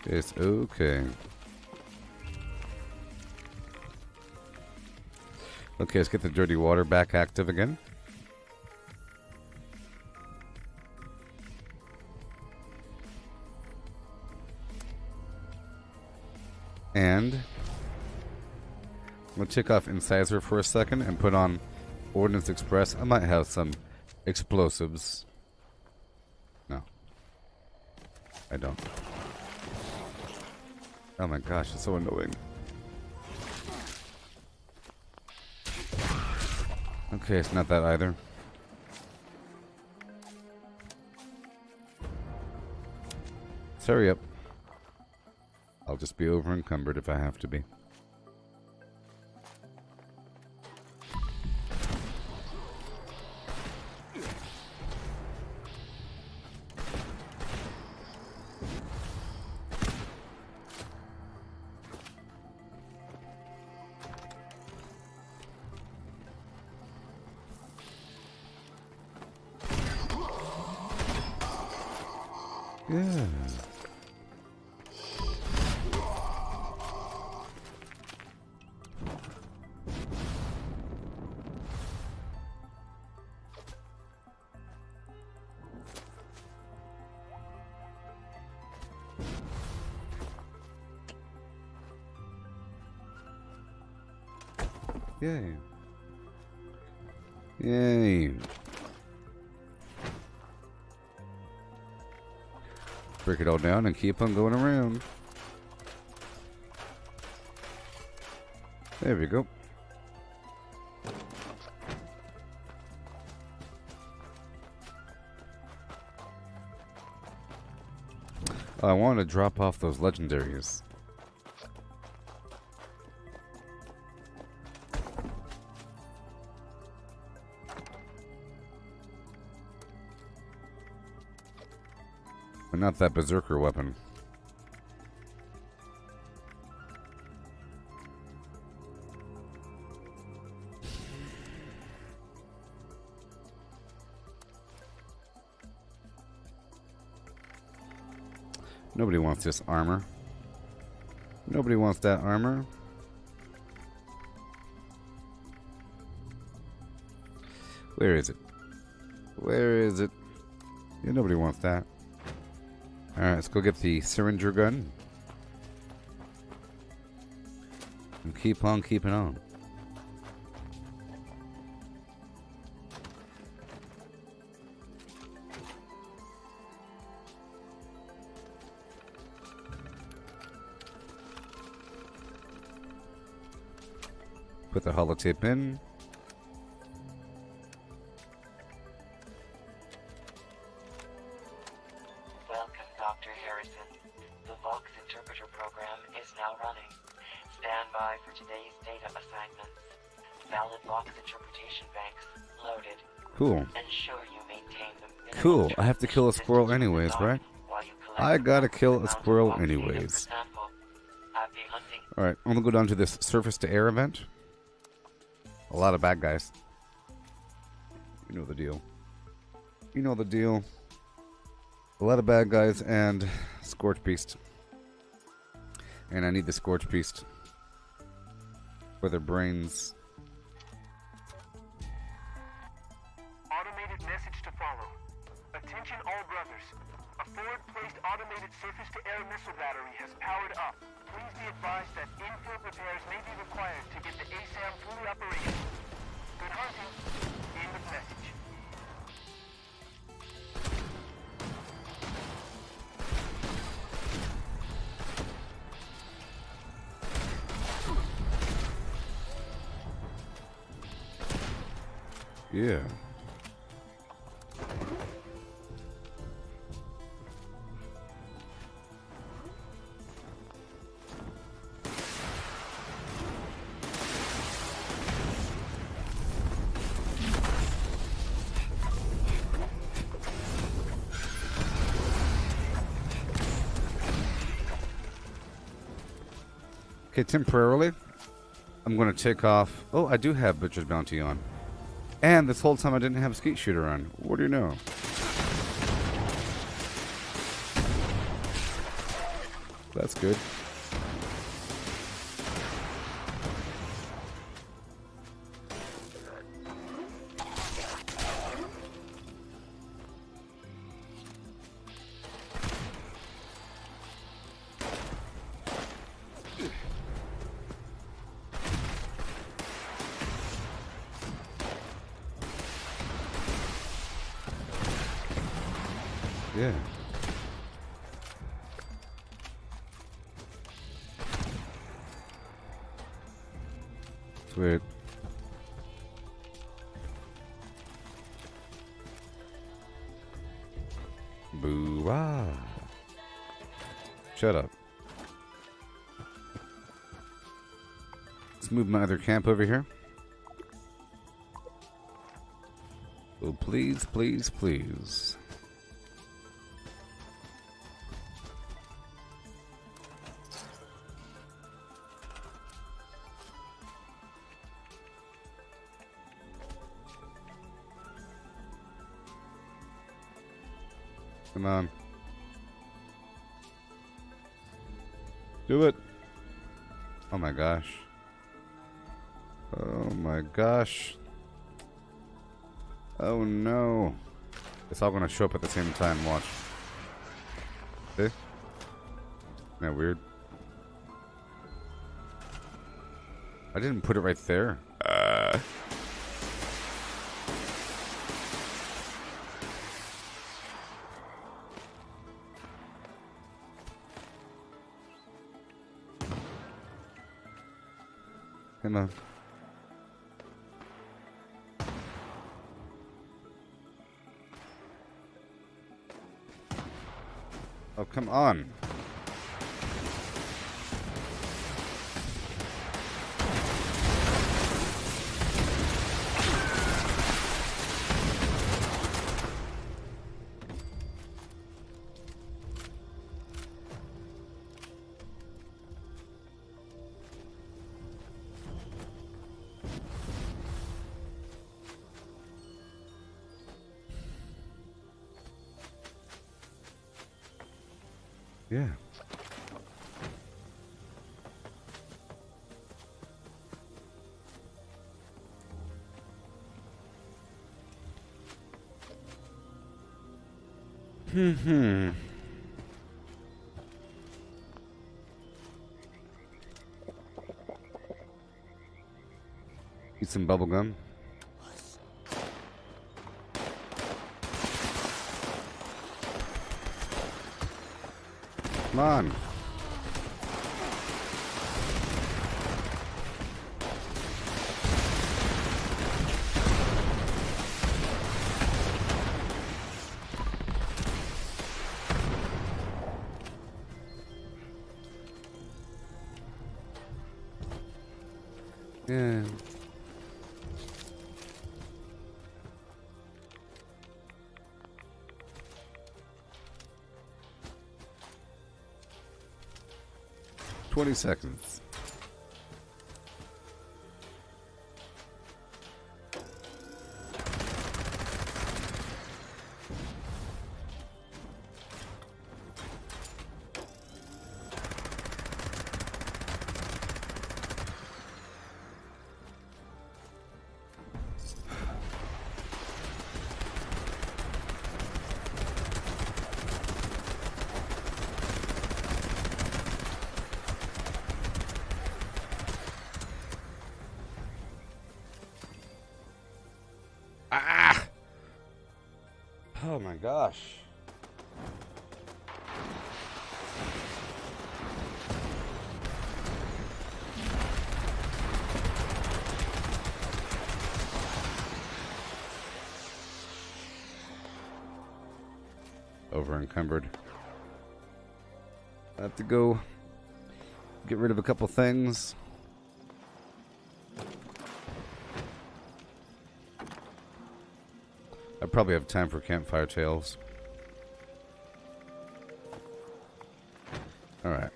It's okay. Okay, let's get the dirty water back active again. And I'm going to take off Incisor for a second and put on Ordnance Express. I might have some explosives. No. I don't. Oh my gosh, it's so annoying. Okay, it's not that either. So hurry up. I'll just be over encumbered if I have to be. Yeah. Yay. Yay. Break it all down and keep on going around. There we go. Oh, I want to drop off those legendaries. But not that berserker weapon. Nobody wants this armor. Nobody wants that armor. Where is it? Where is it? Yeah, nobody wants that. Alright, let's go get the syringer gun. And keep on keeping on. Put the holotape in. Welcome, Dr. Harrison. The Vox Interpreter program is now running. Stand by for today's data assignments. Valid Vox interpretation banks loaded. Cool. Ensure you maintain the Cool. I have to kill a squirrel anyways, right? I gotta kill a squirrel anyways. Happy hunting. Alright, I'm gonna go down to this surface to air event. A lot of bad guys. You know the deal. You know the deal. A lot of bad guys and Scorch Beast. And I need the Scorch Beast for their brains. Automated message to follow. Attention all brothers. A forward-placed automated surface-to-air missile battery has powered up. Please be advised that infield repairs may be required to get the ASAM fully operational. Good hunting. End of message. Yeah. Okay, temporarily, I'm going to take off. Oh, I do have Butcher's Bounty on. And this whole time I didn't have a skeet shooter on. What do you know? That's good. Yeah. Sweet. Boo-ah. Shut up. Let's move my other camp over here. Oh, please, please, please. Come on. Do it. Oh my gosh. Oh my gosh. Oh no. It's all gonna show up at the same time, watch. See? Isn't that weird? I didn't put it right there. Come on. Oh, come on. Yeah. Hmm. Eat some bubble gum. Come on. Yeah. "20 seconds. Ah! Oh my gosh. Over encumbered. I have to go get rid of a couple things. I probably have time for campfire tales. Alright.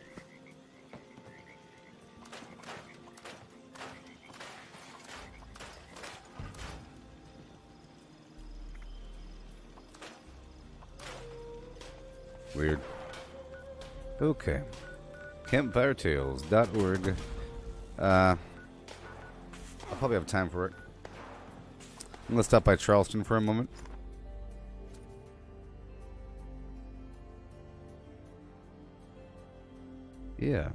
Weird. Okay. Campfiretales.org. I'll probably have time for it. I'm gonna stop by Charleston for a moment. Yeah.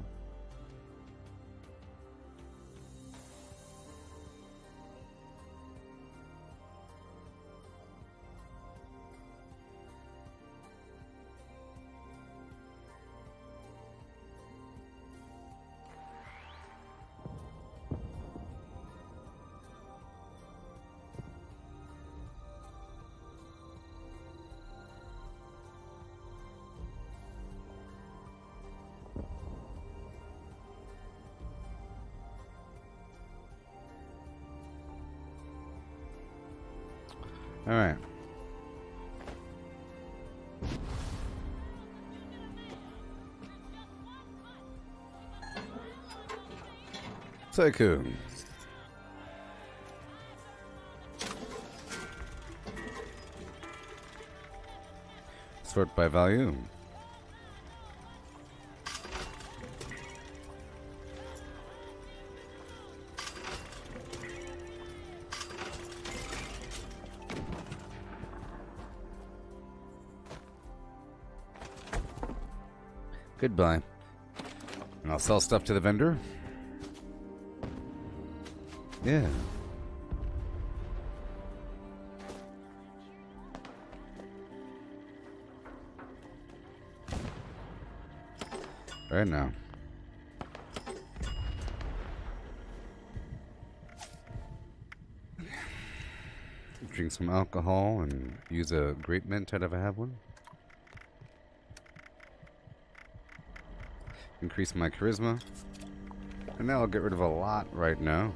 Alright. Tycoon. Sort by value. Goodbye. And I'll sell stuff to the vendor. Yeah. Right now. Drink some alcohol and use a grape mint if I have one. Increase my charisma. And now I'll get rid of a lot right now.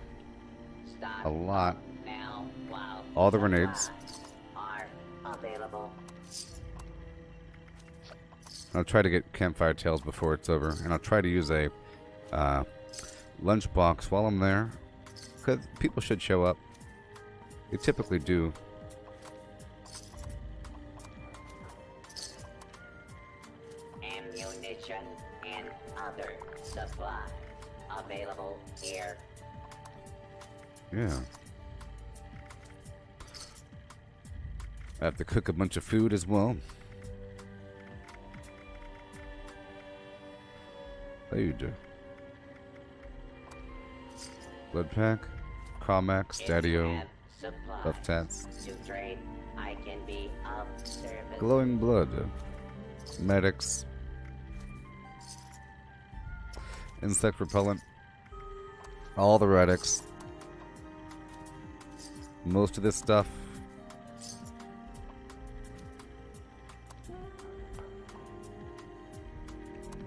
Stock A lot. now while All the grenades. are available. I'll try to get campfire tales before it's over. And I'll try to use a lunchbox while I'm there. Because people should show up. They typically do. Ammunition and other supplies available here. Yeah. I have to cook a bunch of food as well. Food. Blood pack, Carmax, Daddio, buff tats, To trade, I can be of service. glowing blood, medics, insect repellent, all the relics. Most of this stuff.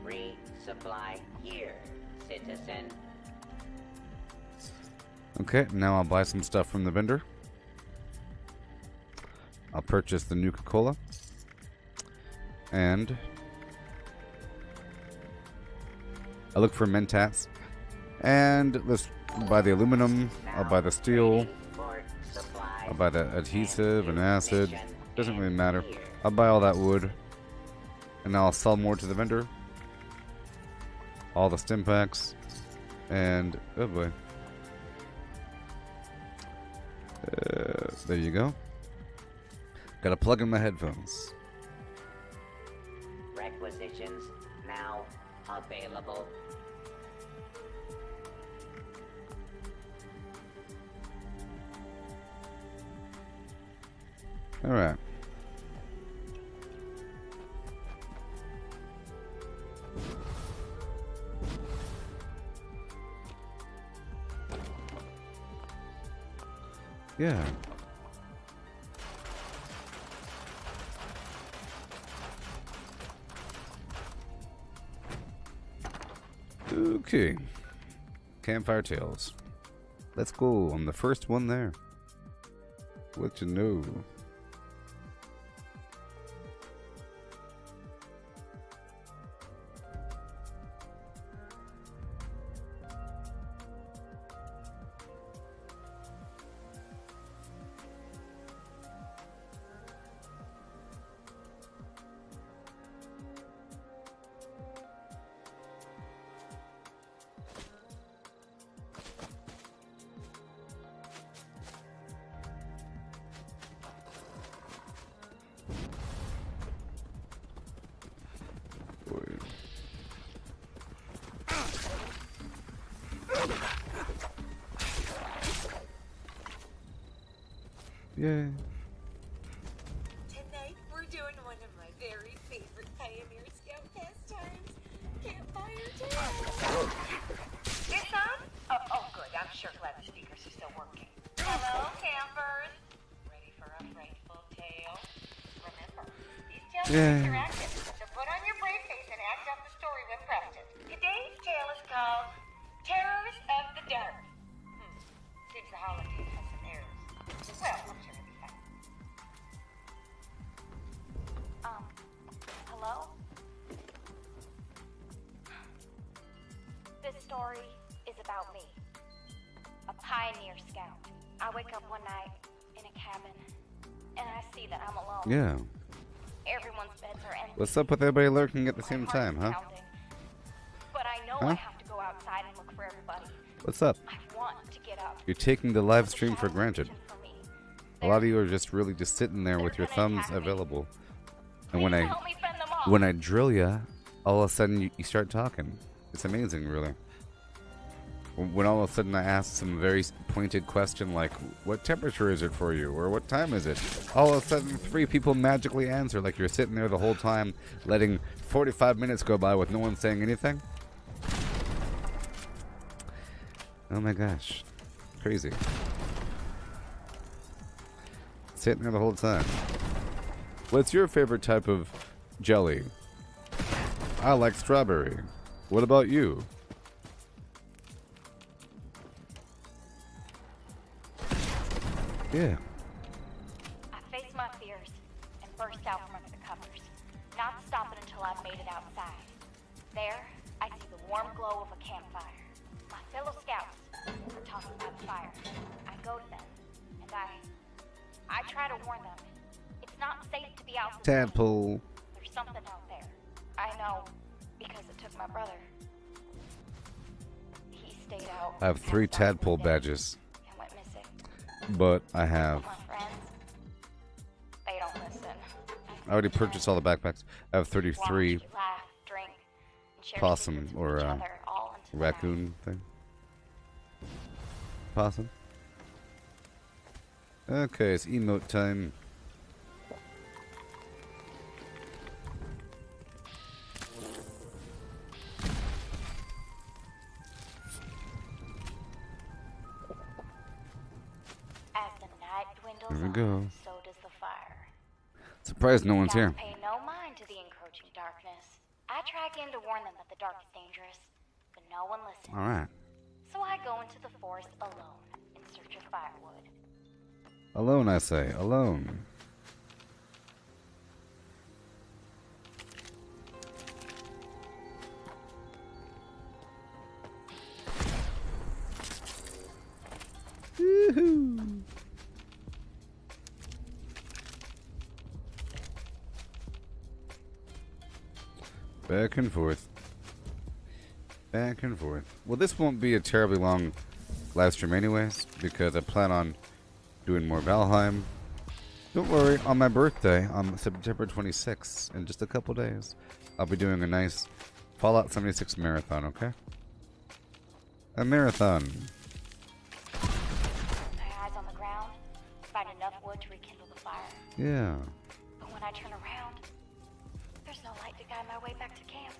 Resupply here, citizen. Okay, now I'll buy some stuff from the vendor. I'll purchase the Nuka-Cola. And I look for Mentats. And let's buy the aluminum. I'll buy the steel. I'll buy the adhesive and acid. Doesn't really matter. I'll buy all that wood. And now I'll sell more to the vendor. All the stim packs. And, oh boy. There you go. Gotta plug in my headphones. Requisitions now available. Alright. Yeah. Okay. Campfire Tales. Let's go on the first one there. What you know? Yeah. Tonight, we're doing one of my very favorite Pioneer Scout pastimes, Campfire Tales. It's on? Oh, good. I'm sure glad the speakers are still working. Hello, campers. Ready for a frightful tale? Remember, these tales are interactive, so put on your brave face and act out the story when prompted. Today's tale is called Terrors of the Dark. Seems the holidays have some errors. Well, I'm sure it'll be fine. story is about me. A pioneer scout. I wake up one night in a cabin, and I see that I'm alone. Yeah. Everyone's beds are empty. What's up with everybody lurking at the My same heart time, is huh? pounding. But I know Huh? I have to go outside and look for everybody. What's up? I want to get up. You're taking the live stream for granted. For me. A lot of you are just really just sitting there with your thumbs available. And when I Help me fend them off. when I drill ya, all of a sudden you start talking. It's amazing, really. When all of a sudden I ask some very pointed question like, what temperature is it for you? Or what time is it? All of a sudden 3 people magically answer like you're sitting there the whole time letting 45 minutes go by with no one saying anything. Oh my gosh. Crazy. Sitting there the whole time. What's your favorite type of jelly? I like strawberry. What about you? Yeah. I faced my fears and burst out from under the covers, not stopping until I made it outside. There, I see the warm glow of a campfire. My fellow scouts are talking by the fire. I go to them, and I try to warn them. It's not safe to be out. Tadpole. There's something out there. I know, because it took my brother. He stayed out. I have 3 past hours tadpole of the day badges, and went missing. but I have. My friends, they don't listen. I already purchased all the backpacks. I have 33 Watch, laugh, drink, and share possum secrets with or each other all into the night. raccoon thing. Possum. Okay, it's emote time. As the night dwindles Here we on, go. so does the fire. Surprised no one's here. Scouts pay no mind to the encroaching darkness. I try again to warn them that the dark is dangerous, but no one listens. Alright. So I go into the forest alone in search of firewood. Alone, I say. Alone. Woohoo! Back and forth. Back and forth. Well, this won't be a terribly long live stream anyways, because I plan on doing more Valheim. Don't worry, on my birthday, on September 26th, in just a couple days, I'll be doing a nice Fallout 76 marathon, okay? A marathon. My eyes on the ground, find enough wood to rekindle the fire. Yeah. But when I turn around, there's no light to guide my way back to camp.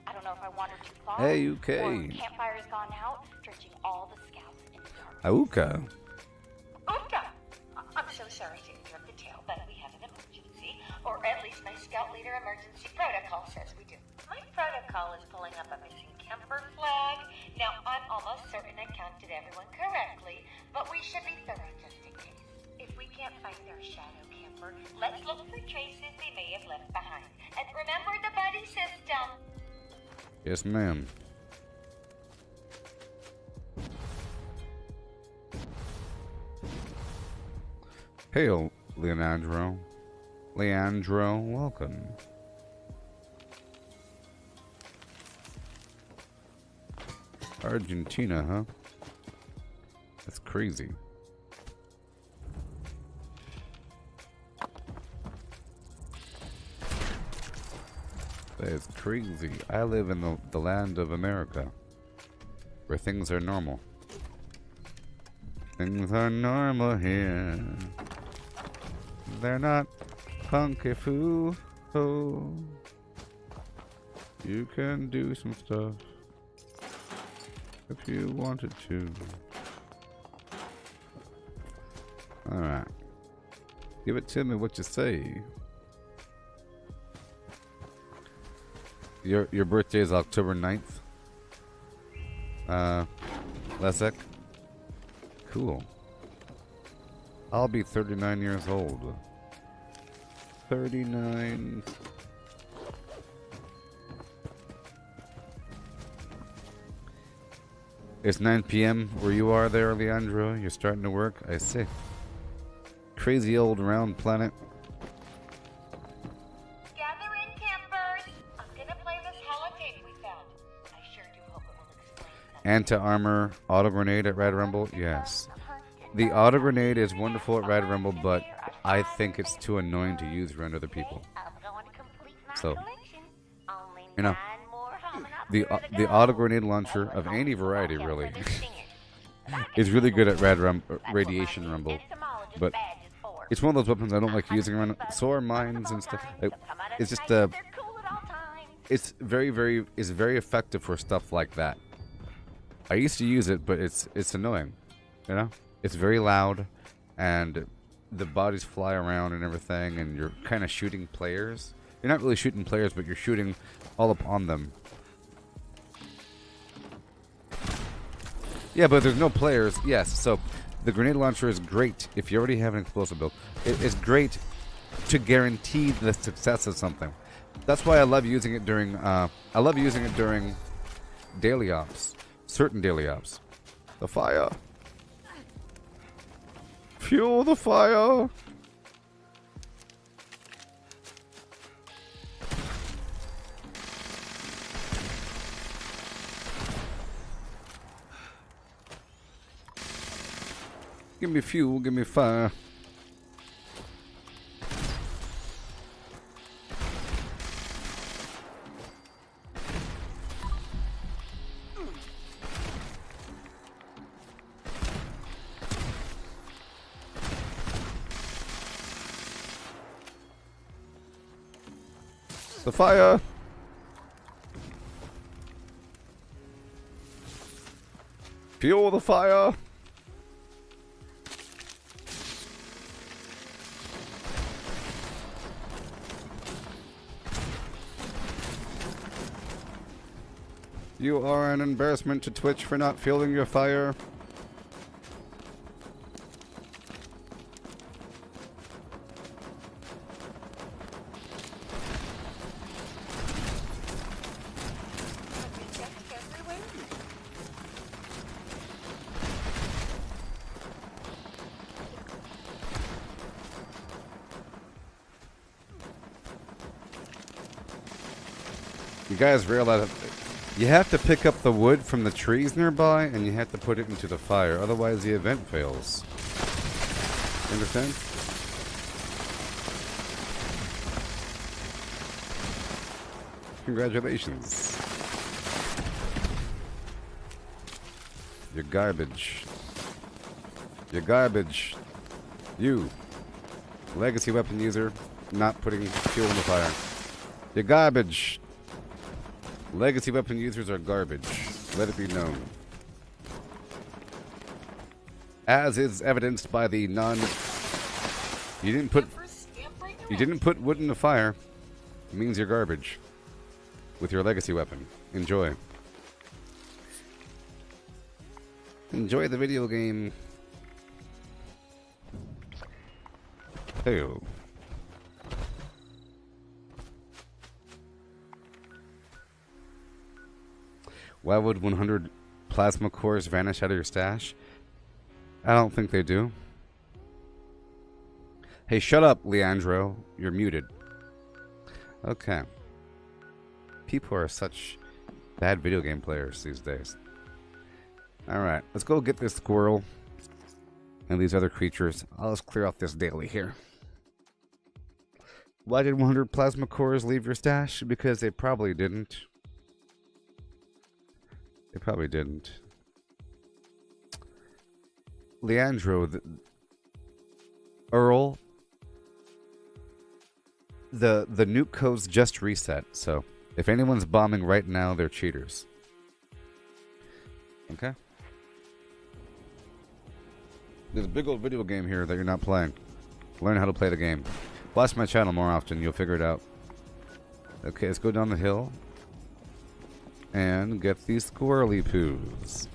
I don't know if I wandered too far. Hey, Or UK. campfire has gone out, drenching all the scouts in the dark. Auka. Oka! I'm so sorry to interrupt the tale, but we have an emergency. Or at least my scout leader emergency protocol says we do. My protocol is pulling up a missing camper flag. Now, I'm almost certain I counted everyone correctly, but we should be thorough just in case. If we can't find our shadow camper, let's look for traces they may have left behind. And remember the buddy system. Yes, ma'am. Hail, Leandro. Leandro, welcome. Argentina, huh? That's crazy. That is crazy. I live in the land of America, where things are normal. Things are normal here. They're not funky foo ho. You can do some stuff if you wanted to. Alright. Give it to me what you say. Your birthday is October 9th? Lesek? Cool. I'll be 39 years old. 39. It's 9 p.m. where you are there, Leandro. You're starting to work. I see. Crazy old round planet. Gather in, campers. I'm gonna play this holotape we found. I sure do hope it will explain something. Anti-armor auto grenade at Rad Rumble. Yes. The auto grenade is wonderful at Rad Rumble, but I think it's too annoying to use around other people. So, you know, the auto grenade launcher of any variety really is really good at Radiation Rumble, but it's one of those weapons I don't like using around. So are mines and stuff. It's just it's very effective for stuff like that. I used to use it, but it's annoying, you know. It's very loud, and the bodies fly around and everything, and you're kind of shooting players. You're not really shooting players, but you're shooting all upon them. Yeah, but there's no players. Yes, so the grenade launcher is great if you already have an explosive build. It's great to guarantee the success of something. That's why I love using it during. Daily ops, certain daily ops. The fire. Fuel the fire. Give me fuel, give me fire. The fire. Fuel the fire. You are an embarrassment to Twitch for not fueling your fire. You guys realize you have to pick up the wood from the trees nearby, and you have to put it into the fire. Otherwise, the event fails. You understand? Congratulations. You're garbage. You're garbage. You. Legacy weapon user, not putting fuel in the fire. You're garbage. Legacy weapon users are garbage. Let it be known. As is evidenced by the non... You didn't put wood in the fire. It means you're garbage. With your legacy weapon. Enjoy. Enjoy the video game. Hey. Why would 100 plasma cores vanish out of your stash? I don't think they do. Hey, shut up, Leandro. You're muted. Okay. People are such bad video game players these days. Alright, let's go get this squirrel and these other creatures. I'll just clear out this daily here. Why did 100 plasma cores leave your stash? Because they probably didn't. They probably didn't. Leandro, Earl, the nuke code's just reset, so if anyone's bombing right now, they're cheaters. Okay? There's a big old video game here that you're not playing. Learn how to play the game. Watch my channel more often, you'll figure it out. Okay, let's go down the hill and get these squirrely poos.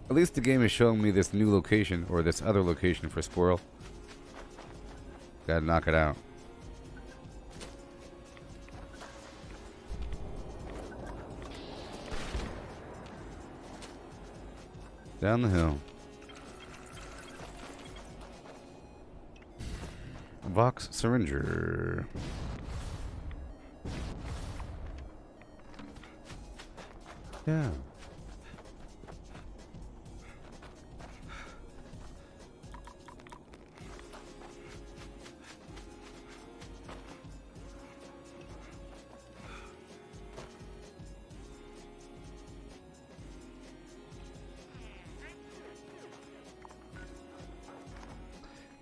At least the game is showing me this new location, or this other location for squirrel. Gotta knock it out. Down the hill. Vox syringer. Yeah.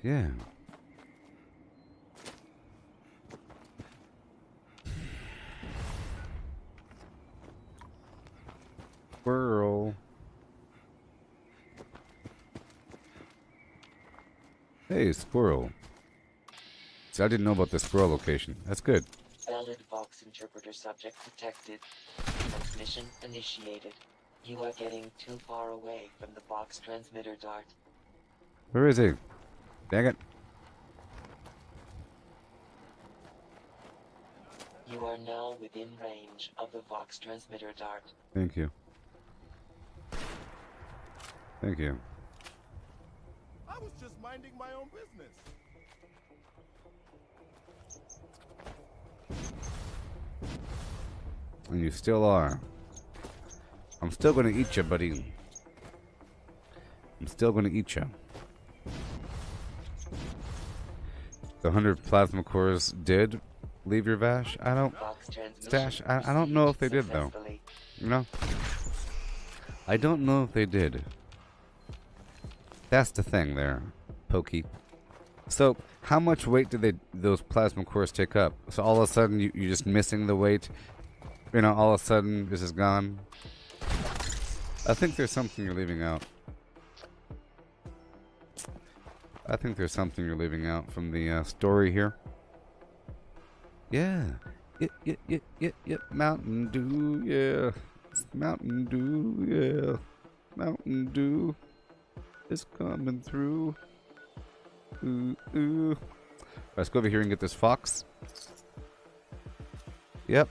Yeah. Squirrel. Hey, squirrel. See, I didn't know about the squirrel location. That's good. Valid Vox interpreter subject detected. Transmission initiated. You are getting too far away from the Vox transmitter dart. Where is he? Dang it. You are now within range of the Vox transmitter dart. Thank you. Thank you. I was just minding my own business. And you still are. I'm still gonna eat you, buddy. I'm still gonna eat you. The 100 plasma cores did leave your Vash? I don't... Stash? I don't know if they did, though. You know? I don't know if they did. That's the thing there, Pokey. So, how much weight did those plasma cores take up? So all of a sudden, you're just missing the weight? You know, all of a sudden, this is gone? I think there's something you're leaving out. I think there's something you're leaving out from the story here. Yeah. Yep. Mountain Dew, yeah. Mountain Dew, yeah. Mountain Dew is coming through. Ooh. Let's go over here and get this fox. Yep.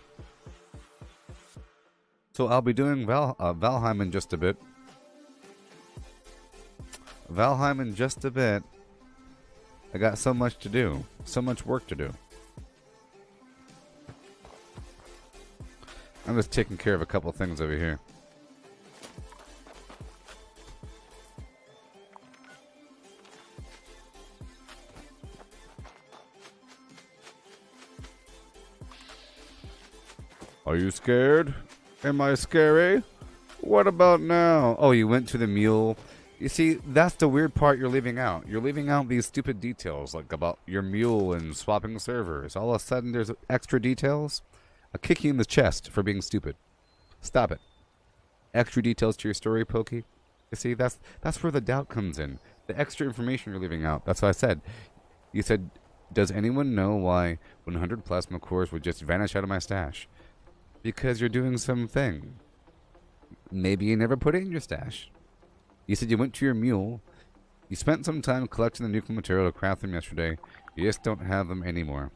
So I'll be doing Valheim in just a bit. Valheim in just a bit. I got so much to do. So much work to do. I'm just taking care of a couple things over here. Are you scared? Am I scary? What about now? Oh, you went to the mule. You see, that's the weird part you're leaving out. You're leaving out these stupid details, like about your mule and swapping servers. All of a sudden, there's extra details. I'll kick you in the chest for being stupid. Stop it. Extra details to your story, Pokey. You see, that's where the doubt comes in. The extra information you're leaving out. That's what I said. You said, does anyone know why 100 plasma cores would just vanish out of my stash? Because you're doing something. Maybe you never put it in your stash. You said you went to your mule. You spent some time collecting the nuclear material to craft them yesterday. You just don't have them anymore.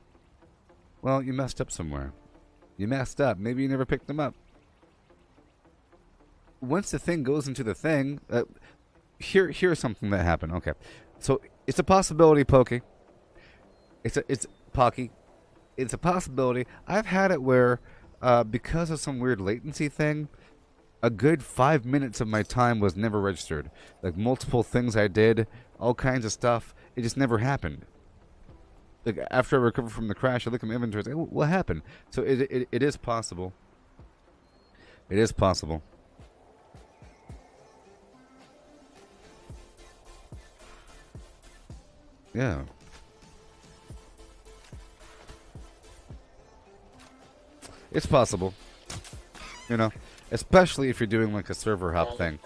Well, you messed up somewhere. You messed up. Maybe you never picked them up. Once the thing goes into the thing, here's something that happened. Okay, so it's a possibility, Pokey. It's Pocky. It's a possibility. I've had it where, because of some weird latency thing, a good 5 minutes of my time was never registered. Like multiple things I did, all kinds of stuff. It just never happened. Like after I recover from the crash, I look at my inventory. Like, what happened? So it is possible. It is possible. Yeah. It's possible. You know, especially if you're doing like a server hop thing.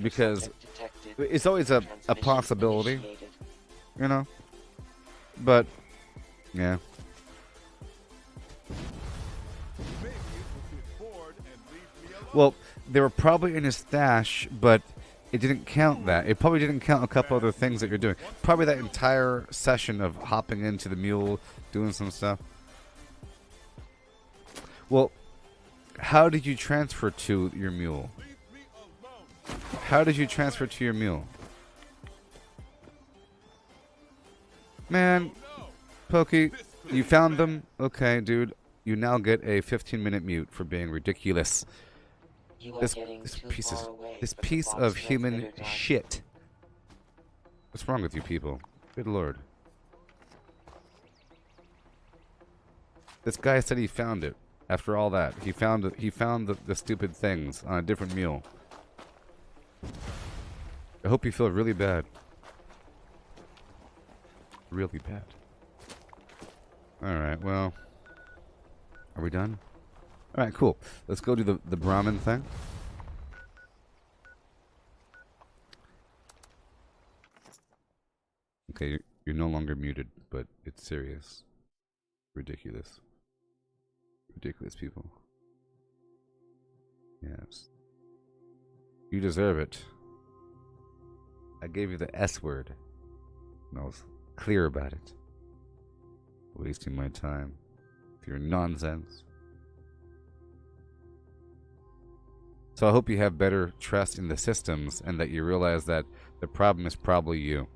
Because it's always a possibility. You know? But, yeah. Well, they were probably in his stash, but it didn't count that. It probably didn't count a couple other things that you're doing. Probably that entire session of hopping into the mule, doing some stuff. Well, how did you transfer to your mule? How did you transfer to your mule? Man, Pokey, you found them? Okay, dude. You now get a 15-minute mute for being ridiculous. You are This getting this too piece far of away this from the piece box of human transmitter time. shit. What's wrong with you people? Good lord. This guy said he found it. After all that, he found the stupid things on a different mule. I hope you feel really bad. Really bad. Alright, well. Are we done? Alright, cool. Let's go do the Brahmin thing. Okay, you're no longer muted, but it's serious. Ridiculous. Ridiculous people. Yes. You deserve it. I gave you the S word. And I was clear about it. Wasting my time with your nonsense. So I hope you have better trust in the systems and that you realize that the problem is probably you.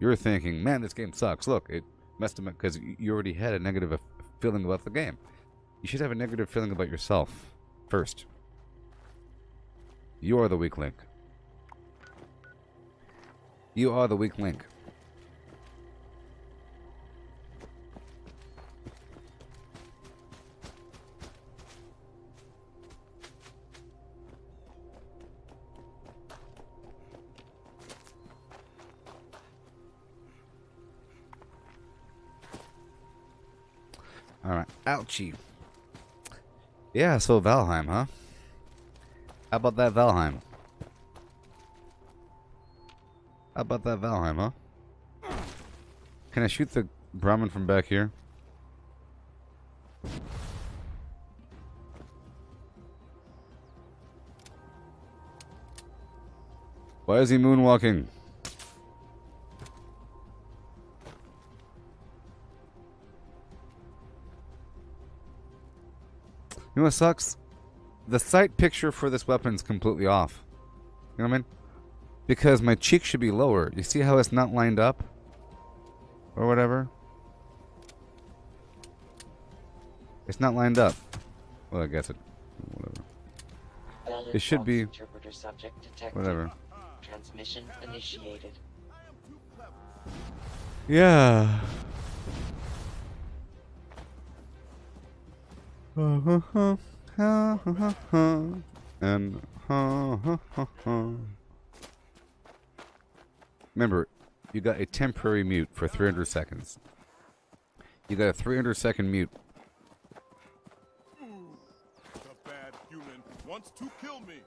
You're thinking, man, this game sucks. Look, it messed up because you already had a negative feeling about the game. You should have a negative feeling about yourself first. You are the weak link. You are the weak link. Alright, ouchie. Yeah, so Valheim, huh? How about that Valheim? How about that Valheim, huh? Can I shoot the Brahmin from back here? Why is he moonwalking? You know what sucks? The sight picture for this weapon's completely off. You know what I mean? Because my cheek should be lower. You see how it's not lined up? Or whatever? It's not lined up. Well, I guess it... Whatever. Valid It should box be... interpreter subject detected. Whatever. Transmission initiated. Yeah. And remember, you got a temporary mute for 300 seconds. You got a 300-second mute. The bad human wants to kill me.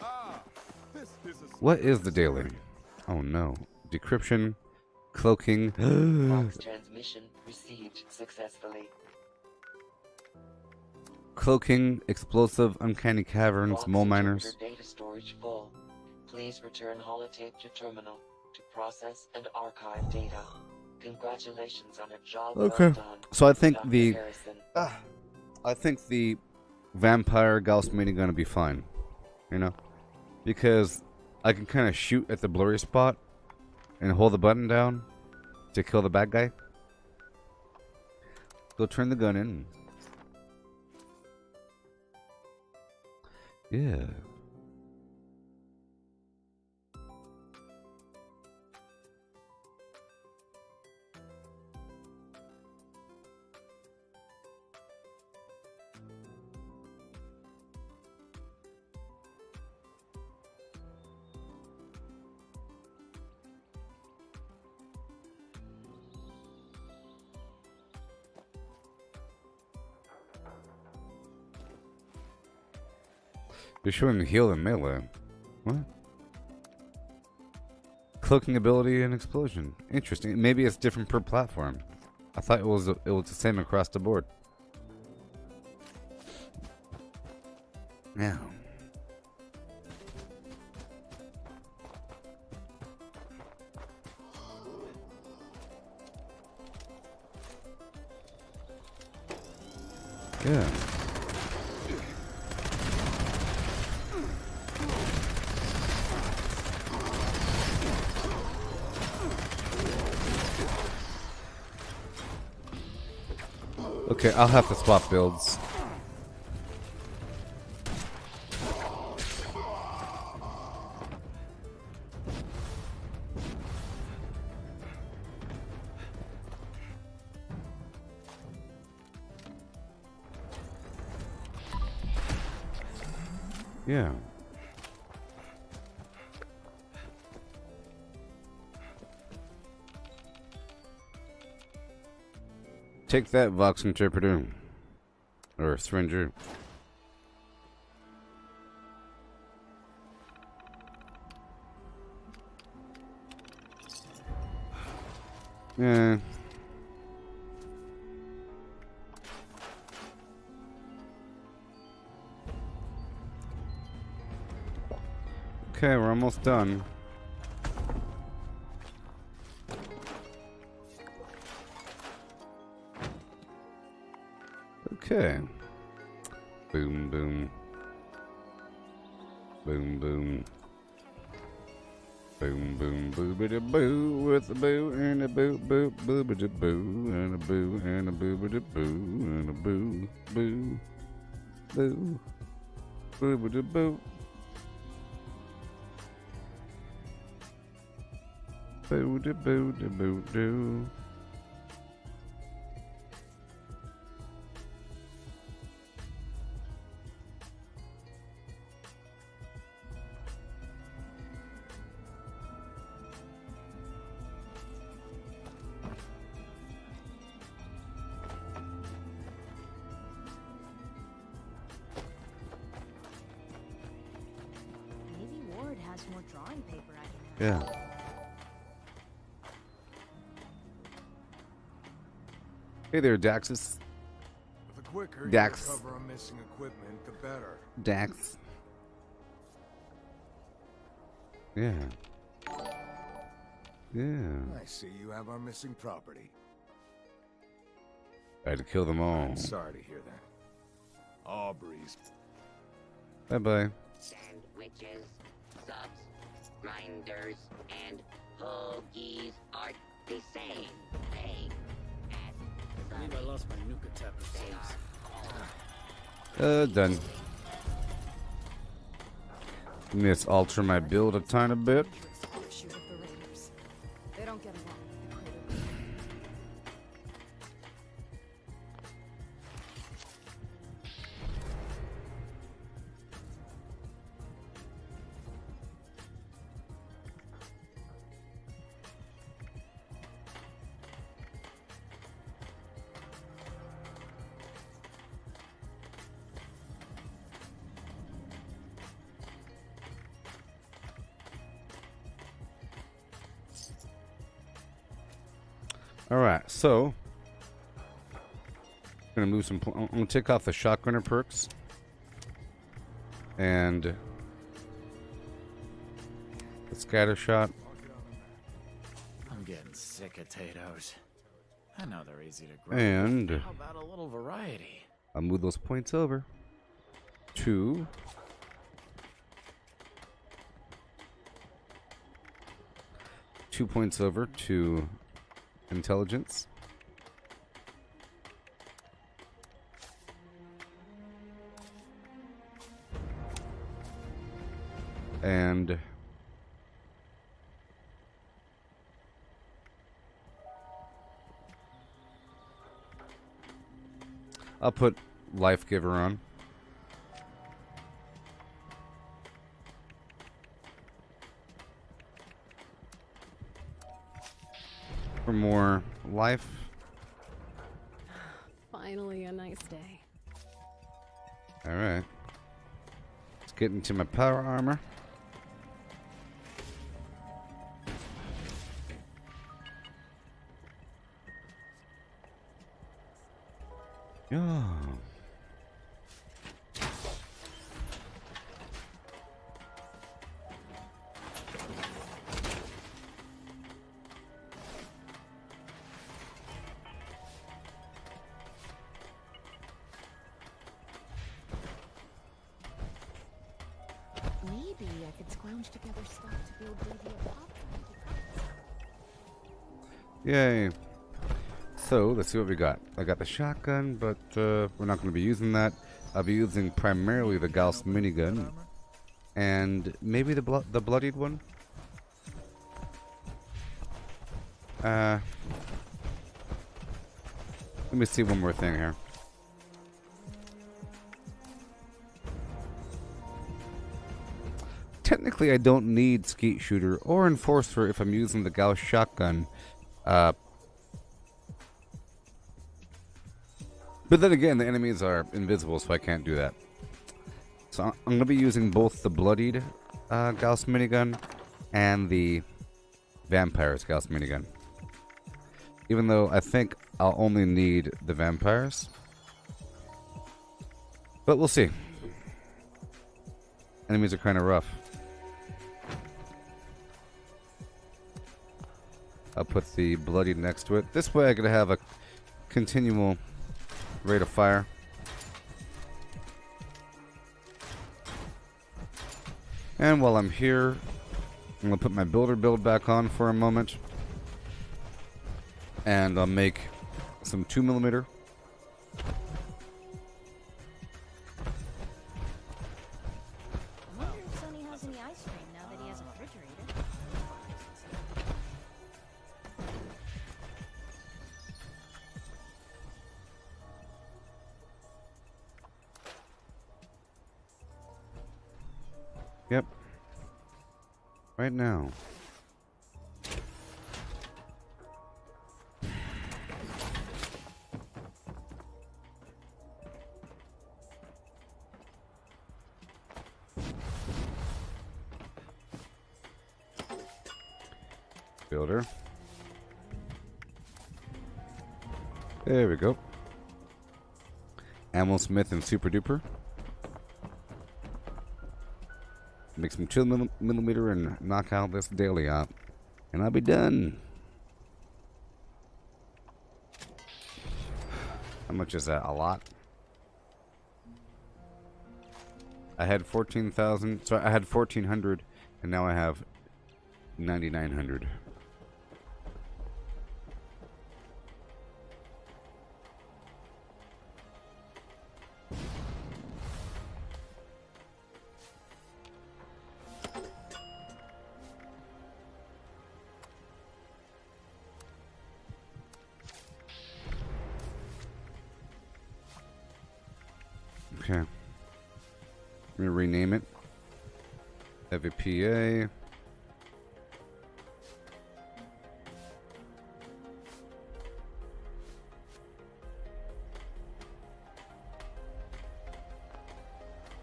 Ah, this is a What is the daily? Oh no. Decryption, cloaking. Box transmission received successfully. Cloaking, explosive, uncanny caverns, Box mole interpreter miners. data storage full. Please return holotape to terminal to process and archive data. Congratulations on a job well Okay. done. So I think Dr. the Harrison. I think the vampire Gauss mini gonna be fine. You know? Because I can kind of shoot at the blurry spot and hold the button down to kill the bad guy. Go turn the gun in. Yeah. You're showing heal and melee. What? Cloaking ability and explosion. Interesting. Maybe it's different per platform. I thought it was the same across the board. Now. Yeah. Okay, I'll have to swap builds. Yeah. Take that, Vox Interpreter. Or Stranger. Yeah. Okay, we're almost done. Okay. Boom, boom. Boom, boom. Boom, boom, boo-ba-da boo, with a boo and a boo, boo, boo-ba-da boo, and a boo, and a boo-ba-da boo, and a boo, boo, boo, boo-ba-da boo. Boo-da-boo-da-boo-doo. Maybe Ward has more drawing paper I can have. Yeah. Hey there, Daxus. The quicker you Dax. recover on missing equipment, the better. Dax. Yeah. Yeah. I see you have our missing property. I had to kill them all. I'm sorry to hear that. Aubrey's. Bye-bye. Sandwiches, subs, grinders, and hoagies are the same thing. I believe I lost my Nuka Tap Done. Let's alter my build a tiny bit. Shoot at the Raiders. They don't get along with the critter. All right, so I'm gonna move some. I'm gonna take off the shotgunner perks, and the scatter shot. I'm getting sick of potatoes. I know they're easy to grow. And How about a little variety? I'll move those points over to 2 points over to intelligence. And I'll put Life Giver on. For more life. Finally, a nice day. Alright. Let's get into my power armor. Yeah. Maybe I could scrounge together stuff to build Baby a pop gun to practice. Yay. So, let's see what we got. I got the shotgun, but we're not going to be using that. I'll be using primarily the Gauss minigun. And maybe the bloodied one? Let me see one more thing here. Technically, I don't need Skeet Shooter or Enforcer if I'm using the Gauss shotgun. But then again, the enemies are invisible, so I can't do that. So I'm going to be using both the bloodied Gauss minigun and the Vampire's Gauss minigun. Even though I think I'll only need the Vampires. But we'll see. Enemies are kind of rough. I'll put the bloodied next to it. This way I could have a continual rate of fire. And while I'm here, I'm going to put my builder build back on for a moment. And I'll make some 2mm. I wonder if Sonny has any ice cream now that he has a refrigerator. Yep. Right now. Builder. There we go. Ammo Smith and Super Duper. Make some 2mm and knock out this daily op. And I'll be done. How much is that? A lot? I had 14,000. Sorry, I had 1,400. And now I have 9,900. Okay. I'm gonna rename it. EVPA.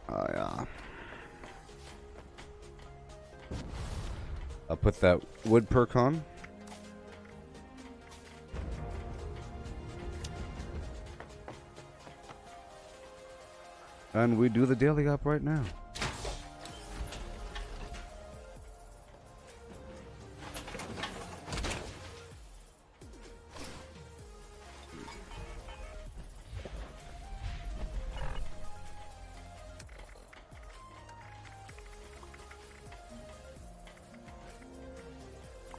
Oh yeah. I'll put that wood perk on. And we do the daily op right now.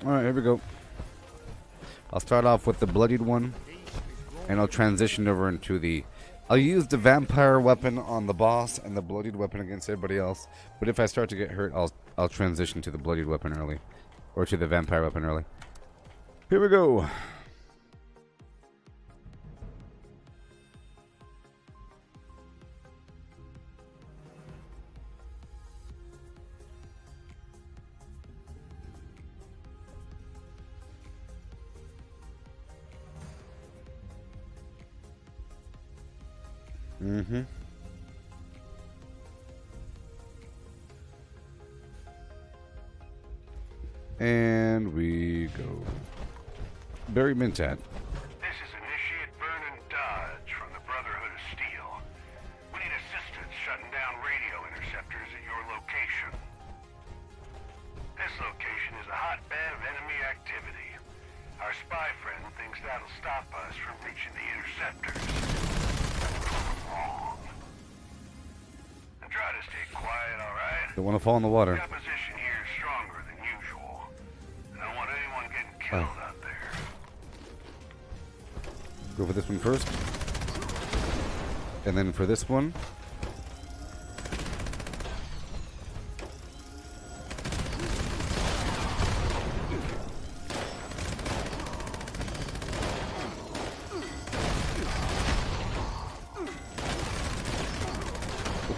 Alright, here we go. I'll start off with the bloodied one, and I'll transition over into the... I'll use the vampire weapon on the boss and the bloodied weapon against everybody else. But if I start to get hurt, I'll transition to the bloodied weapon early. Or to the vampire weapon early. Here we go. Mm-hmm. And we go. Barry Mintat. This is Initiate Vernon Dodge from the Brotherhood of Steel. We need assistance shutting down radio interceptors at your location. This location is a hotbed of enemy activity. Our spy friend thinks that'll stop us from reaching the interceptors. Wrong. The Try to stay quiet, alright? Don't want to fall in the water. The opposition here is stronger than usual. I don't want anyone getting killed out there. Go for this one first. And then for this one.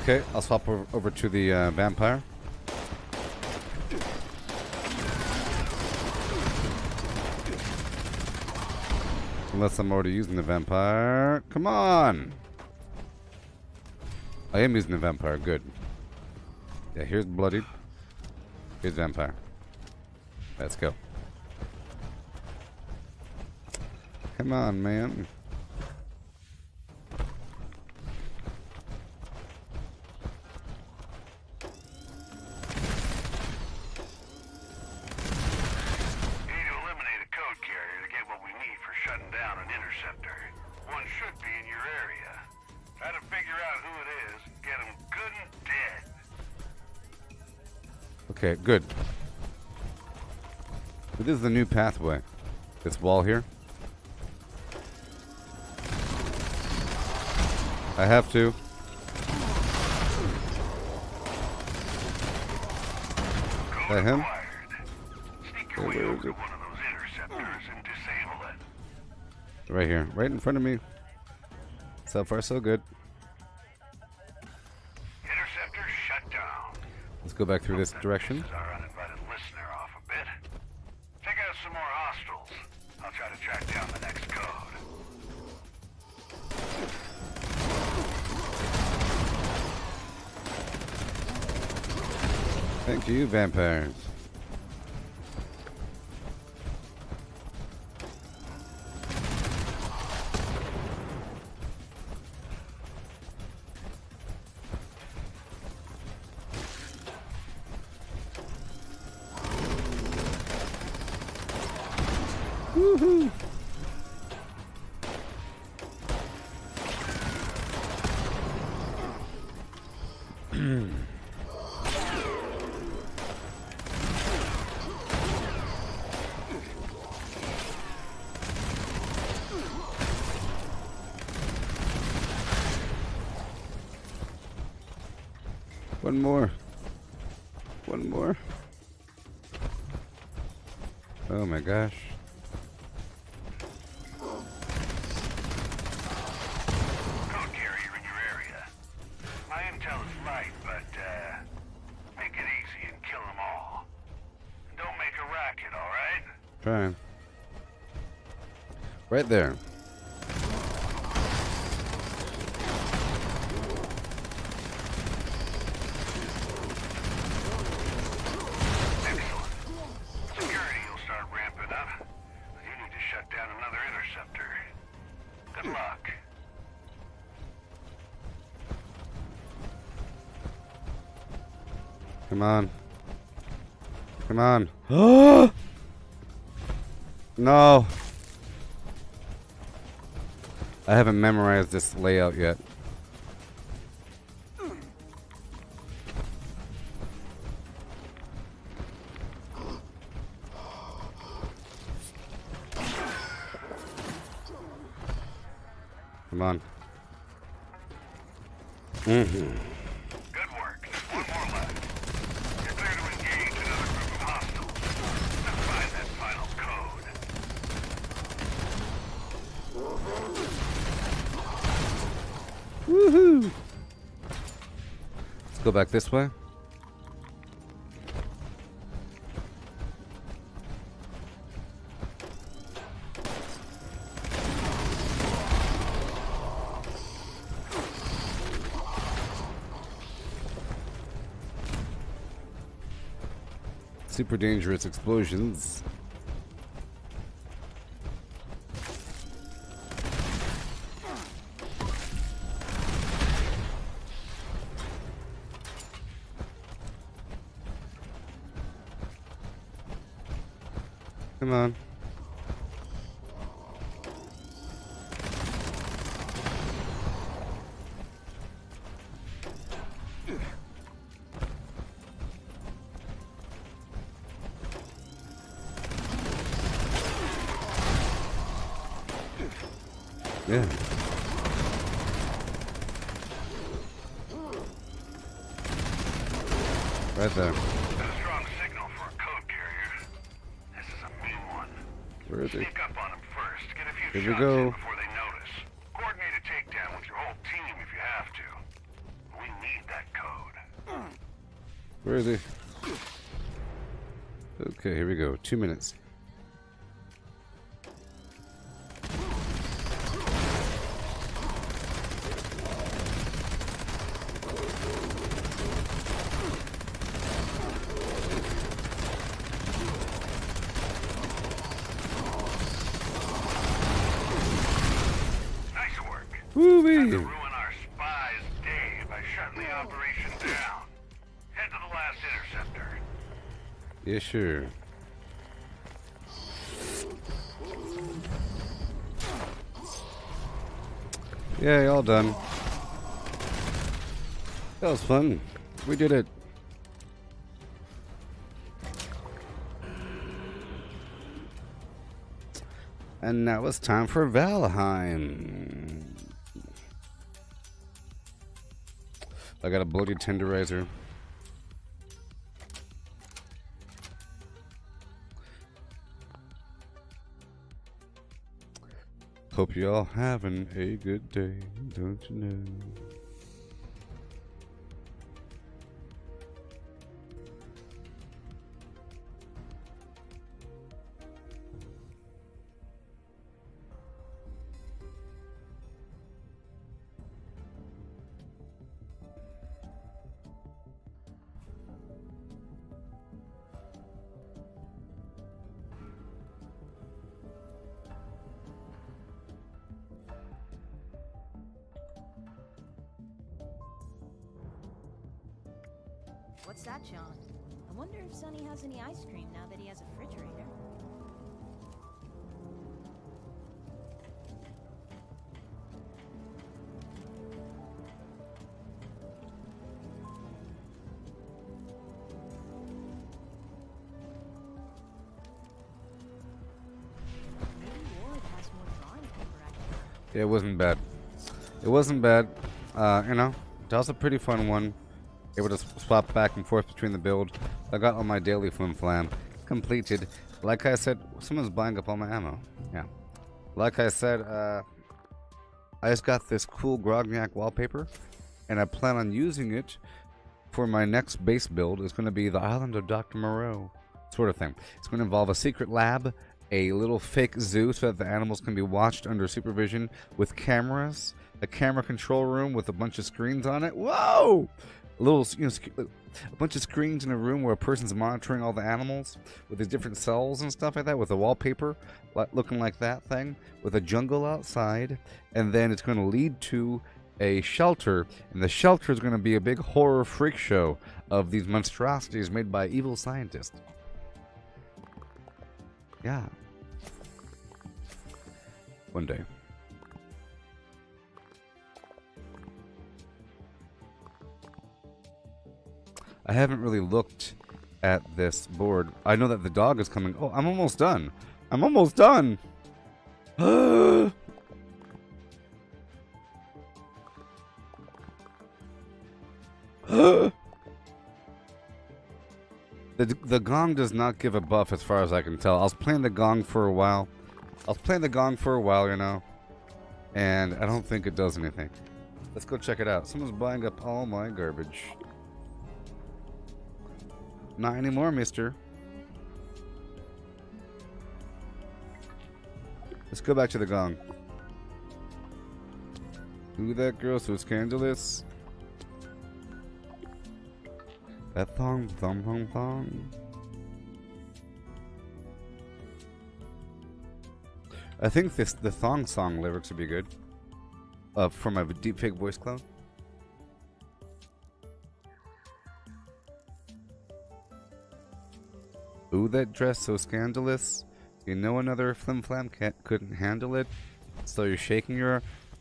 Okay, I'll swap over to the vampire. Unless I'm already using the vampire. Come on! I am using the vampire, good. Yeah, here's bloodied. Here's vampire. Let's go. Come on, man. Okay, good. This is the new pathway. This wall here. I have to. Is that him? Okay, where is it? Right here. Right in front of me. So far, so good. Interceptor shut down. Let's go back through this direction. Our uninvited listener off a bit. Take out some more hostiles. I'll try to track down the next code. Thank you, vampires. Woohoo! One more. One more. Oh my gosh. Code carrier in your area. My intel is light, but make it easy and kill them all. And don't make a racket, alright? Trying. Right there. Security will start ramping up. You need to shut down another interceptor. Good luck. Come on. Come on. No. I haven't memorized this layout yet. Come on. Good work. One more left. You're clear to engage another group of hostiles. Let's find that final code. Woohoo! Let's go back this way. Super dangerous explosions. Come on. Yeah. Right there. That's a strong signal for a code carrier. This is a mean one. Where is he? Sneak up on him first. Get a few Here we shots go. in before they notice. Coordinate a takedown with your whole team if you have to. We need that code. Where is he? Okay, here we go. 2 minutes. Nice work. Woo-wee! Had to ruin our spy's day by shutting the operation down. Head to the last interceptor. Yeah, sure. Yeah, all done. That was fun. We did it. And now it's time for Valheim. I got a bloody tenderizer. Hope y'all having a good day, don't you know? What's that, John? I wonder if Sonny has any ice cream now that he has a refrigerator. Maybe Ward has more drawing paper I can... Yeah, it wasn't bad. It wasn't bad. You know, that was a pretty fun one. Able to swap back and forth between the build. I got all my daily flim flam completed. Like I said, someone's buying up all my ammo. Yeah. Like I said, I just got this cool Grognak wallpaper, and I plan on using it for my next base build. It's going to be the Island of Dr. Moreau, sort of thing. It's going to involve a secret lab, a little fake zoo so that the animals can be watched under supervision with cameras, a camera control room with a bunch of screens on it. Whoa! A little, you know, a bunch of screens in a room where a person's monitoring all the animals with these different cells and stuff like that, with a wallpaper looking like that thing, with a jungle outside, and then it's going to lead to a shelter, and the shelter is going to be a big horror freak show of these monstrosities made by evil scientists. Yeah. One day. I haven't really looked at this board. I know that the dog is coming. Oh, I'm almost done. I'm almost done. The gong does not give a buff as far as I can tell. I was playing the gong for a while. You know. And I don't think it does anything. Let's go check it out. Someone's buying up all my garbage. Not anymore, mister. Let's go back to the gong. Ooh, that girl so scandalous. That thong, thong, thong, thong. I think the thong song lyrics would be good. For my deepfake voice clone. Ooh, that dress so scandalous. You know another flim flam cat couldn't handle it. So you're shaking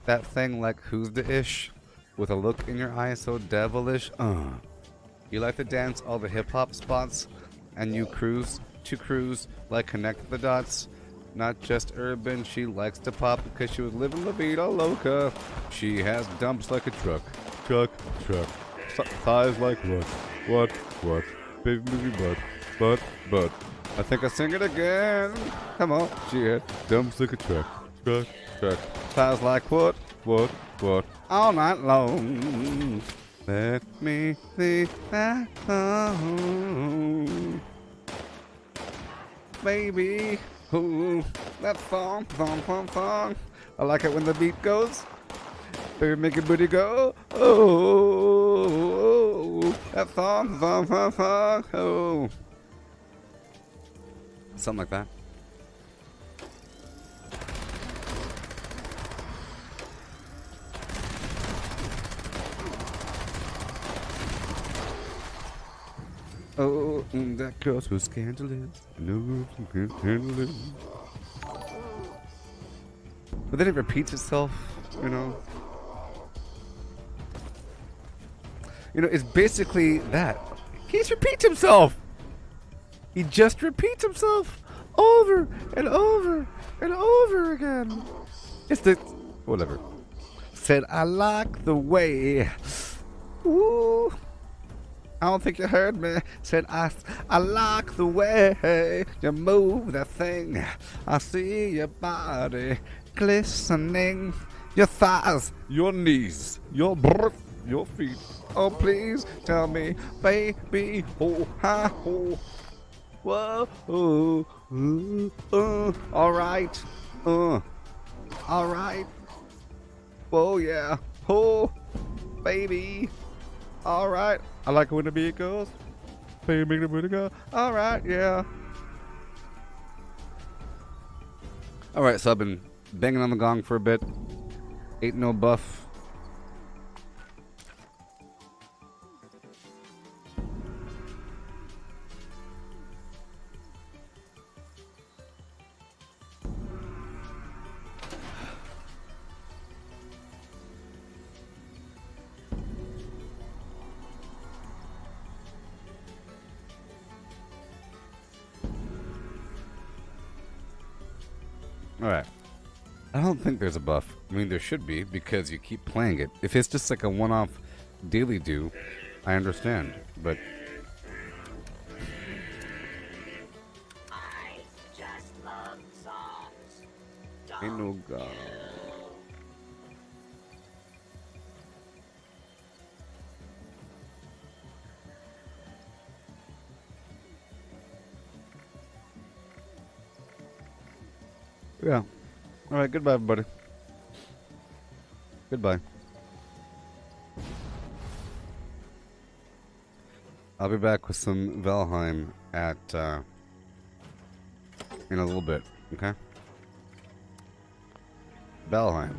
that thing like who's the ish, with a look in your eye so devilish. You like to dance all the hip hop spots, and you cruise like connect the dots. Not just urban, she likes to pop because she was living La Vida Loca. She has dumps like a truck. Truck. Thighs like what? Baby movie butt. I think I sing it again. Come on. She had dumps like a truck. Thighs like what? All night long. Let me see that song. Baby. Ooh, that song. I like it when the beat goes. Baby, make your booty go. Oh, that song. Oh. Something like that. Oh, that girl was scandalous. No, can't handle it. But then it repeats itself, you know. It's basically that. He just repeats himself. He just repeats himself over and over and over again. It's the whatever. Said I like the way. Ooh. I don't think you heard me. Said I like the way you move that thing. I see your body glistening. Your thighs, your knees, your breath, your feet. Oh, please tell me, baby. Oh, hi, oh. Whoa, all right. All right. Whoa, yeah. Oh, baby. All right. I like it when the beat goes. Baby, make the booty go. All right, yeah. All right, so I've been banging on the gong for a bit. Ain't no buff. Alright. I don't think there's a buff. I mean, there should be, because you keep playing it. If it's just like a one-off daily do, I understand. But I just love songs. ain't no god. Yeah. Alright, goodbye, everybody. Goodbye. I'll be back with some Valheim at, in a little bit, okay? Valheim.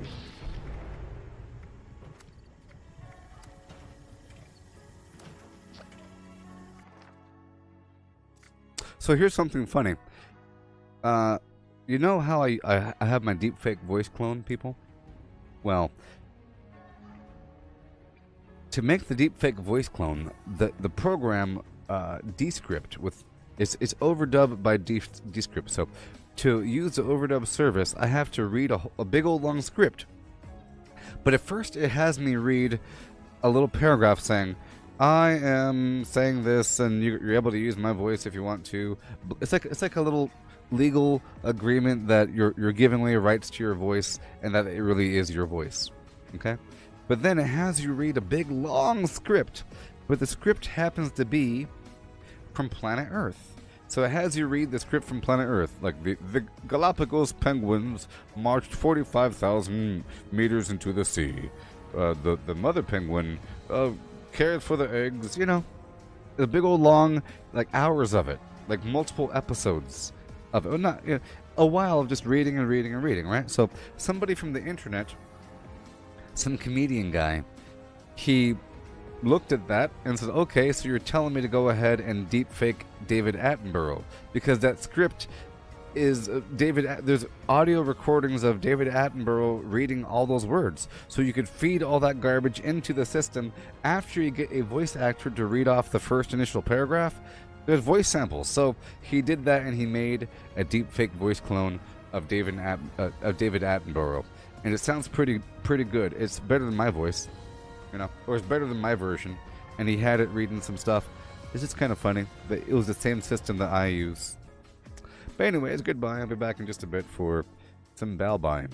So here's something funny. You know how I have my deepfake voice clone, people? Well, to make the deepfake voice clone, the program Descript with it's overdubbed by Descript. So to use the overdub service, I have to read a big old long script. But at first, it has me read a little paragraph saying, "I am saying this, and you're able to use my voice if you want to." It's like a little legal agreement that you're giving away rights to your voice and that it really is your voice. Okay? But then it has you read a big long script, but the script happens to be from planet Earth. So it has you read the script from planet Earth, like the Galapagos penguins marched 45,000 meters into the sea. The mother penguin cared for the eggs, a big old long, like hours of it, like multiple episodes of it. Well, not a while of just reading and reading and reading, right? So somebody from the internet, some comedian guy, he looked at that and said, okay, so you're telling me to go ahead and deepfake David Attenborough, because that script is there's audio recordings of David Attenborough reading all those words, so you could feed all that garbage into the system after you get a voice actor to read off the first initial paragraph. There's voice samples. So he did that, and he made a deepfake voice clone of David Attenborough, and it sounds pretty good. It's better than my voice, you know, or it's better than my version. And he had it reading some stuff. It's just kind of funny that it was the same system that I use. But anyways, goodbye. I'll be back in just a bit for some Balbine.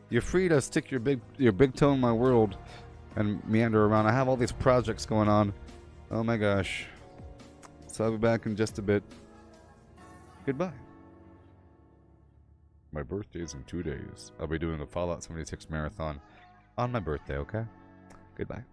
You're free to stick your big toe in my world and meander around. I have all these projects going on. Oh my gosh. So I'll be back in just a bit. Goodbye. My birthday's in 2 days. I'll be doing a Fallout 76 marathon on my birthday, okay? Goodbye.